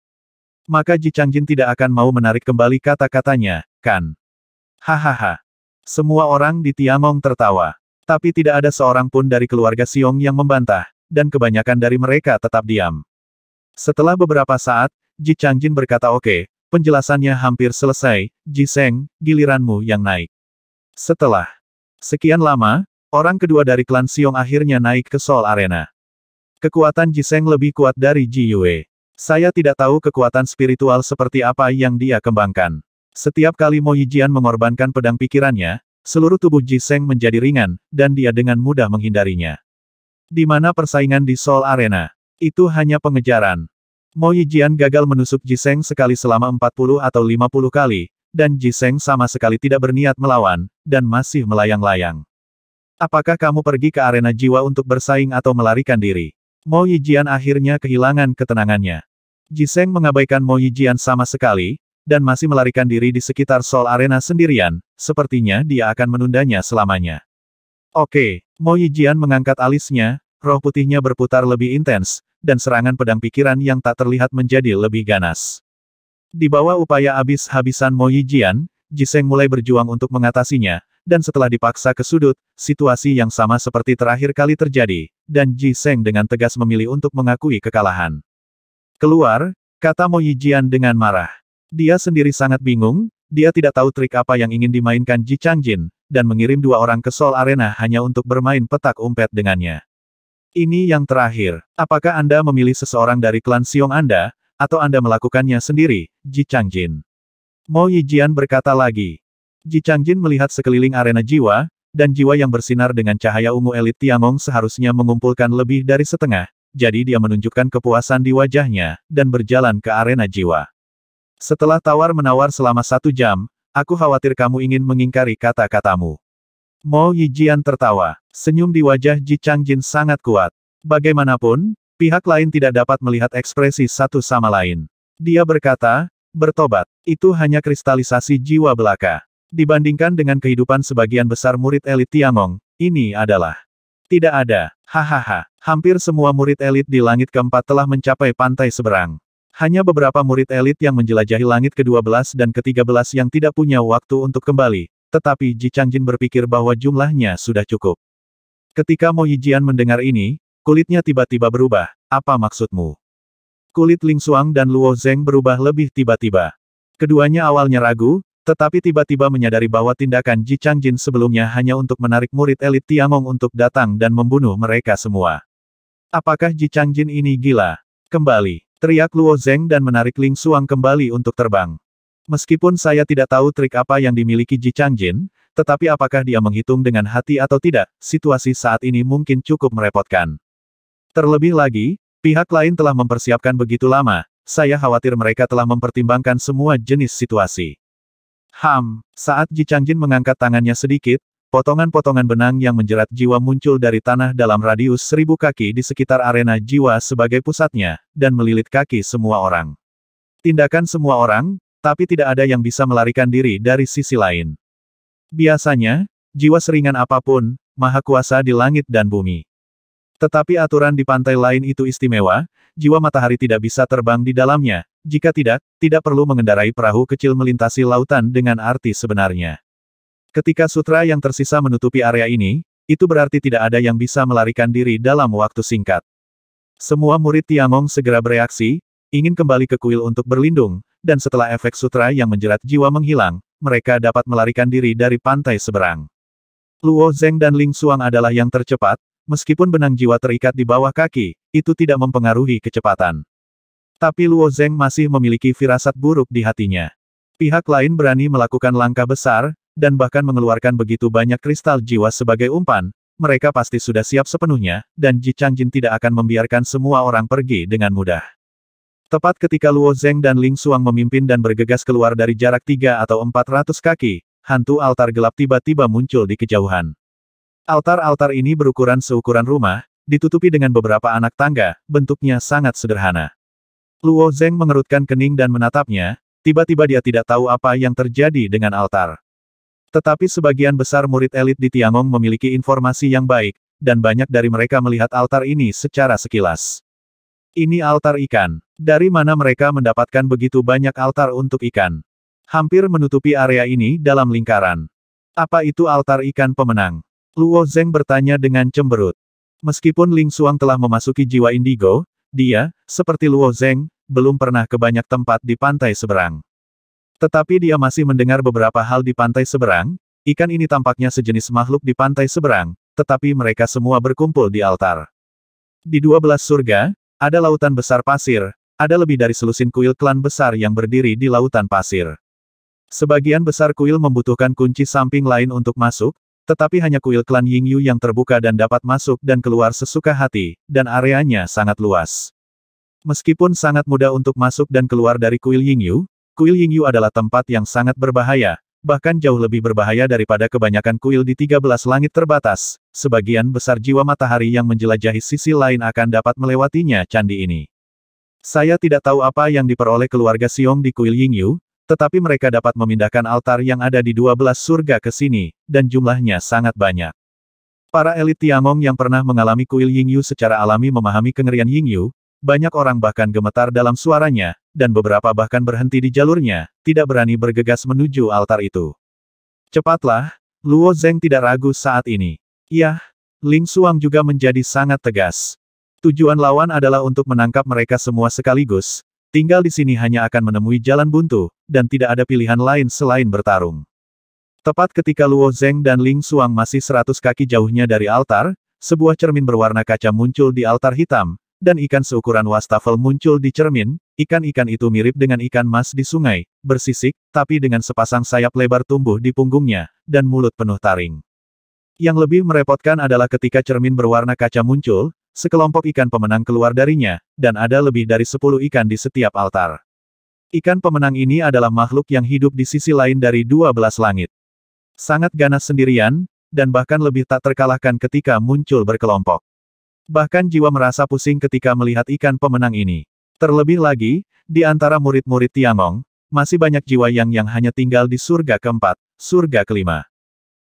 Maka Ji Changjin tidak akan mau menarik kembali kata-katanya, kan? Hahaha. Semua orang di Tiangong tertawa. Tapi tidak ada seorang pun dari keluarga Xiong yang membantah, dan kebanyakan dari mereka tetap diam. Setelah beberapa saat, Ji Changjin berkata, "Oke, penjelasannya hampir selesai, Ji Seng, giliranmu yang naik." Setelah sekian lama, orang kedua dari klan Xiong akhirnya naik ke Soul Arena. Kekuatan Ji Seng lebih kuat dari Ji Yue. Saya tidak tahu kekuatan spiritual seperti apa yang dia kembangkan. Setiap kali Mo Yijian mengorbankan pedang pikirannya, seluruh tubuh Ji Seng menjadi ringan, dan dia dengan mudah menghindarinya. Di mana persaingan di Soul Arena? Itu hanya pengejaran. Mo Yijian gagal menusuk Ji Seng sekali selama 40 atau 50 kali, dan Ji Seng sama sekali tidak berniat melawan, dan masih melayang-layang. "Apakah kamu pergi ke arena jiwa untuk bersaing atau melarikan diri?" Mo Yijian akhirnya kehilangan ketenangannya. Ji Seng mengabaikan Mo Yijian sama sekali, dan masih melarikan diri di sekitar Soul Arena sendirian, sepertinya dia akan menundanya selamanya. Oke, Mo Yijian mengangkat alisnya, roh putihnya berputar lebih intens, dan serangan pedang pikiran yang tak terlihat menjadi lebih ganas. Di bawah upaya habis-habisan Mo Yijian, Ji Seng mulai berjuang untuk mengatasinya, dan setelah dipaksa ke sudut, situasi yang sama seperti terakhir kali terjadi, dan Ji Seng dengan tegas memilih untuk mengakui kekalahan. "Keluar," kata Mo Yijian dengan marah. Dia sendiri sangat bingung, dia tidak tahu trik apa yang ingin dimainkan Ji Changjin, dan mengirim 2 orang ke Soul Arena hanya untuk bermain petak umpet dengannya. "Ini yang terakhir. Apakah Anda memilih seseorang dari klan Xiong Anda, atau Anda melakukannya sendiri, Ji Changjin?" Mo Yijian berkata lagi. Ji Changjin melihat sekeliling arena jiwa, dan jiwa yang bersinar dengan cahaya ungu elit Tiangong seharusnya mengumpulkan lebih dari setengah, jadi dia menunjukkan kepuasan di wajahnya, dan berjalan ke arena jiwa. "Setelah tawar-menawar selama 1 jam, aku khawatir kamu ingin mengingkari kata-katamu." Mo Yijian tertawa. Senyum di wajah Ji Changjin sangat kuat. Bagaimanapun, pihak lain tidak dapat melihat ekspresi satu sama lain. Dia berkata, "Bertobat, itu hanya kristalisasi jiwa belaka. Dibandingkan dengan kehidupan sebagian besar murid elit Tiangong, ini adalah..." "Tidak ada. Hahaha. Hampir semua murid elit di langit keempat telah mencapai pantai seberang. Hanya beberapa murid elit yang menjelajahi langit ke-12 dan ke-13 yang tidak punya waktu untuk kembali, tetapi Ji Changjin berpikir bahwa jumlahnya sudah cukup." Ketika Mo Yijian mendengar ini, kulitnya tiba-tiba berubah. "Apa maksudmu?" Kulit Ling Xuang dan Luo Zeng berubah lebih tiba-tiba. Keduanya awalnya ragu, tetapi tiba-tiba menyadari bahwa tindakan Ji Changjin sebelumnya hanya untuk menarik murid elit Tiangong untuk datang dan membunuh mereka semua. "Apakah Ji Changjin ini gila?" "Kembali," teriak Luo Zeng dan menarik Ling Xuang kembali untuk terbang. "Meskipun saya tidak tahu trik apa yang dimiliki Ji Changjin, tetapi apakah dia menghitung dengan hati atau tidak, situasi saat ini mungkin cukup merepotkan. Terlebih lagi, pihak lain telah mempersiapkan begitu lama, saya khawatir mereka telah mempertimbangkan semua jenis situasi." Saat Ji Changjin mengangkat tangannya sedikit, potongan-potongan benang yang menjerat jiwa muncul dari tanah dalam radius 1000 kaki di sekitar arena jiwa sebagai pusatnya, dan melilit kaki semua orang. Tindakan semua orang, tapi tidak ada yang bisa melarikan diri dari sisi lain. Biasanya, jiwa seringan apapun, maha kuasa di langit dan bumi. Tetapi aturan di pantai lain itu istimewa, jiwa matahari tidak bisa terbang di dalamnya, jika tidak perlu mengendarai perahu kecil melintasi lautan dengan arti sebenarnya. Ketika sutra yang tersisa menutupi area ini, itu berarti tidak ada yang bisa melarikan diri dalam waktu singkat. Semua murid Tiangong segera bereaksi, ingin kembali ke kuil untuk berlindung, dan setelah efek sutra yang menjerat jiwa menghilang, mereka dapat melarikan diri dari pantai seberang. Luo Zeng dan Ling Xuang adalah yang tercepat, meskipun benang jiwa terikat di bawah kaki, itu tidak mempengaruhi kecepatan. Tapi Luo Zeng masih memiliki firasat buruk di hatinya. Pihak lain berani melakukan langkah besar, dan bahkan mengeluarkan begitu banyak kristal jiwa sebagai umpan, mereka pasti sudah siap sepenuhnya, dan Ji Changjin tidak akan membiarkan semua orang pergi dengan mudah. Tepat ketika Luo Zeng dan Ling Xuang memimpin dan bergegas keluar dari jarak 3 atau 400 kaki, hantu altar gelap tiba-tiba muncul di kejauhan. Altar-altar ini berukuran seukuran rumah, ditutupi dengan beberapa anak tangga, bentuknya sangat sederhana. Luo Zeng mengerutkan kening dan menatapnya, tiba-tiba dia tidak tahu apa yang terjadi dengan altar. Tetapi sebagian besar murid elit di Tiangong memiliki informasi yang baik, dan banyak dari mereka melihat altar ini secara sekilas. Ini altar ikan. Dari mana mereka mendapatkan begitu banyak altar untuk ikan? Hampir menutupi area ini dalam lingkaran. Apa itu altar ikan pemenang? Luo Zeng bertanya dengan cemberut. Meskipun Ling Xuang telah memasuki jiwa indigo, dia, seperti Luo Zeng, belum pernah ke banyak tempat di pantai seberang. Tetapi dia masih mendengar beberapa hal di pantai seberang, ikan ini tampaknya sejenis makhluk di pantai seberang, tetapi mereka semua berkumpul di altar. Di 12 surga, ada lautan besar pasir, ada lebih dari selusin kuil klan besar yang berdiri di lautan pasir. Sebagian besar kuil membutuhkan kunci samping lain untuk masuk, tetapi hanya kuil klan Yingyu yang terbuka dan dapat masuk dan keluar sesuka hati, dan areanya sangat luas. Meskipun sangat mudah untuk masuk dan keluar dari kuil Yingyu adalah tempat yang sangat berbahaya, bahkan jauh lebih berbahaya daripada kebanyakan kuil di 13 langit terbatas. Sebagian besar jiwa matahari yang menjelajahi sisi lain akan dapat melewatinya candi ini. Saya tidak tahu apa yang diperoleh keluarga Xiong di kuil Yingyu, tetapi mereka dapat memindahkan altar yang ada di 12 surga ke sini, dan jumlahnya sangat banyak. Para elit Tiangong yang pernah mengalami kuil Yingyu secara alami memahami kengerian Yingyu, banyak orang bahkan gemetar dalam suaranya, dan beberapa bahkan berhenti di jalurnya, tidak berani bergegas menuju altar itu. Cepatlah, Luo Zeng tidak ragu saat ini. Yah, Ling Xuang juga menjadi sangat tegas. Tujuan lawan adalah untuk menangkap mereka semua sekaligus, tinggal di sini hanya akan menemui jalan buntu, dan tidak ada pilihan lain selain bertarung. Tepat ketika Luo Zeng dan Ling Xuang masih 100 kaki jauhnya dari altar, sebuah cermin berwarna kaca muncul di altar hitam, dan ikan seukuran wastafel muncul di cermin. Ikan-ikan itu mirip dengan ikan mas di sungai, bersisik, tapi dengan sepasang sayap lebar tumbuh di punggungnya, dan mulut penuh taring. Yang lebih merepotkan adalah ketika cermin berwarna kaca muncul, sekelompok ikan pemenang keluar darinya, dan ada lebih dari 10 ikan di setiap altar. Ikan pemenang ini adalah makhluk yang hidup di sisi lain dari 12 langit. Sangat ganas sendirian, dan bahkan lebih tak terkalahkan ketika muncul berkelompok. Bahkan jiwa merasa pusing ketika melihat ikan pemenang ini. Terlebih lagi, di antara murid-murid Tiangong, masih banyak jiwa yang hanya tinggal di surga keempat, surga kelima.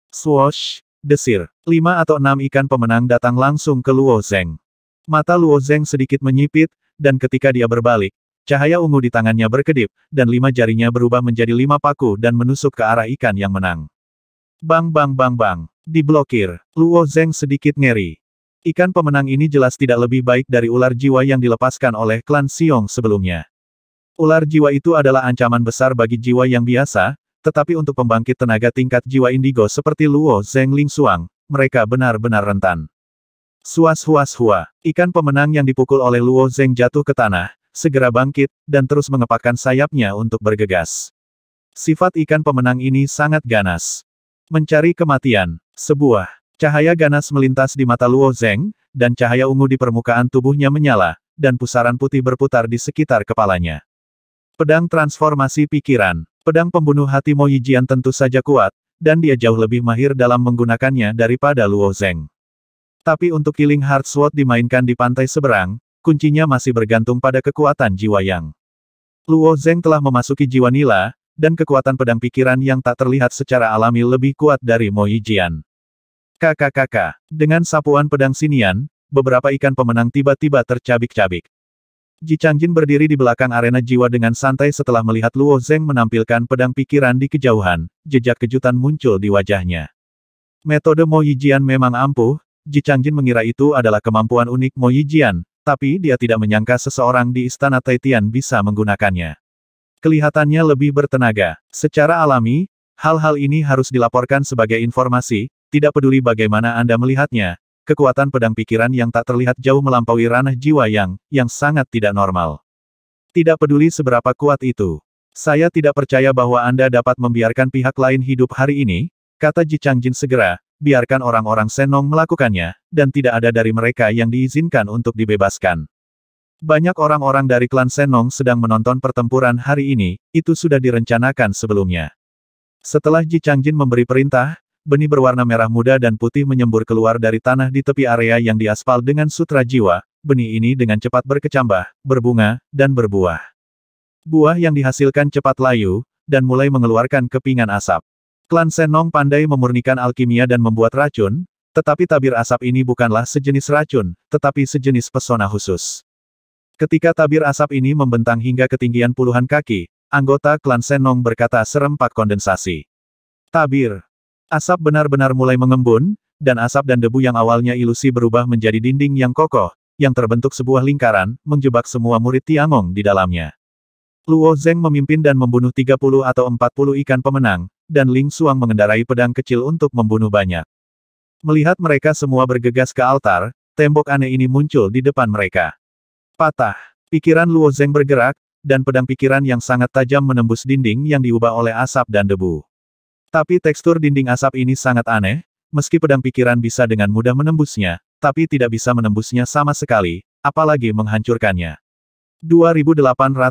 Swoosh, desir. 5 atau 6 ikan pemenang datang langsung ke Luo Zeng. Mata Luo Zeng sedikit menyipit, dan ketika dia berbalik, cahaya ungu di tangannya berkedip, dan 5 jarinya berubah menjadi 5 paku dan menusuk ke arah ikan yang menang. Bang bang bang bang. Diblokir. Luo Zeng sedikit ngeri. Ikan pemenang ini jelas tidak lebih baik dari ular jiwa yang dilepaskan oleh klan Xiong sebelumnya. Ular jiwa itu adalah ancaman besar bagi jiwa yang biasa, tetapi untuk pembangkit tenaga tingkat jiwa indigo seperti Luo Zeng Ling Xuang, mereka benar-benar rentan. Suas-huas-hua. Ikan pemenang yang dipukul oleh Luo Zeng jatuh ke tanah, segera bangkit, dan terus mengepakkan sayapnya untuk bergegas. Sifat ikan pemenang ini sangat ganas. Mencari kematian. Sebuah cahaya ganas melintas di mata Luo Zeng, dan cahaya ungu di permukaan tubuhnya menyala, dan pusaran putih berputar di sekitar kepalanya. Pedang transformasi pikiran. Pedang pembunuh hati Mo Yijian tentu saja kuat, dan dia jauh lebih mahir dalam menggunakannya daripada Luo Zeng. Tapi untuk Killing Heart Sword dimainkan di pantai seberang, kuncinya masih bergantung pada kekuatan jiwa yang. Luo Zeng telah memasuki jiwa nila, dan kekuatan pedang pikiran yang tak terlihat secara alami lebih kuat dari Mo Yijian. Kakak-kakak, dengan sapuan pedang sinian, beberapa ikan pemenang tiba-tiba tercabik-cabik. Ji Changjin berdiri di belakang arena jiwa dengan santai setelah melihat Luo Zeng menampilkan pedang pikiran di kejauhan, jejak kejutan muncul di wajahnya. Metode Mo Yijian memang ampuh, Ji Changjin mengira itu adalah kemampuan unik Mo Yijian, tapi dia tidak menyangka seseorang di Istana Taitian bisa menggunakannya. Kelihatannya lebih bertenaga. Secara alami, hal-hal ini harus dilaporkan sebagai informasi, tidak peduli bagaimana Anda melihatnya. Kekuatan pedang pikiran yang tak terlihat jauh melampaui ranah jiwa yang sangat tidak normal. Tidak peduli seberapa kuat itu. Saya tidak percaya bahwa Anda dapat membiarkan pihak lain hidup hari ini, kata Ji Changjin segera, biarkan orang-orang Senong melakukannya, dan tidak ada dari mereka yang diizinkan untuk dibebaskan. Banyak orang-orang dari klan Senong sedang menonton pertempuran hari ini, itu sudah direncanakan sebelumnya. Setelah Ji Changjin memberi perintah, benih berwarna merah muda dan putih menyembur keluar dari tanah di tepi area yang diaspal dengan sutra jiwa, benih ini dengan cepat berkecambah, berbunga, dan berbuah. Buah yang dihasilkan cepat layu, dan mulai mengeluarkan kepingan asap. Klan Senong pandai memurnikan alkimia dan membuat racun, tetapi tabir asap ini bukanlah sejenis racun, tetapi sejenis pesona khusus. Ketika tabir asap ini membentang hingga ketinggian puluhan kaki, anggota klan Senong berkata serempak kondensasi. Tabir asap benar-benar mulai mengembun, dan asap dan debu yang awalnya ilusi berubah menjadi dinding yang kokoh, yang terbentuk sebuah lingkaran, menjebak semua murid Tiangong di dalamnya. Luo Zeng memimpin dan membunuh 30 atau 40 ikan pemenang, dan Ling Xuang mengendarai pedang kecil untuk membunuh banyak. Melihat mereka semua bergegas ke altar, tembok aneh ini muncul di depan mereka. Patah. Pikiran Luo Zeng bergerak, dan pedang pikiran yang sangat tajam menembus dinding yang diubah oleh asap dan debu. Tapi tekstur dinding asap ini sangat aneh, meski pedang pikiran bisa dengan mudah menembusnya, tapi tidak bisa menembusnya sama sekali, apalagi menghancurkannya. 2880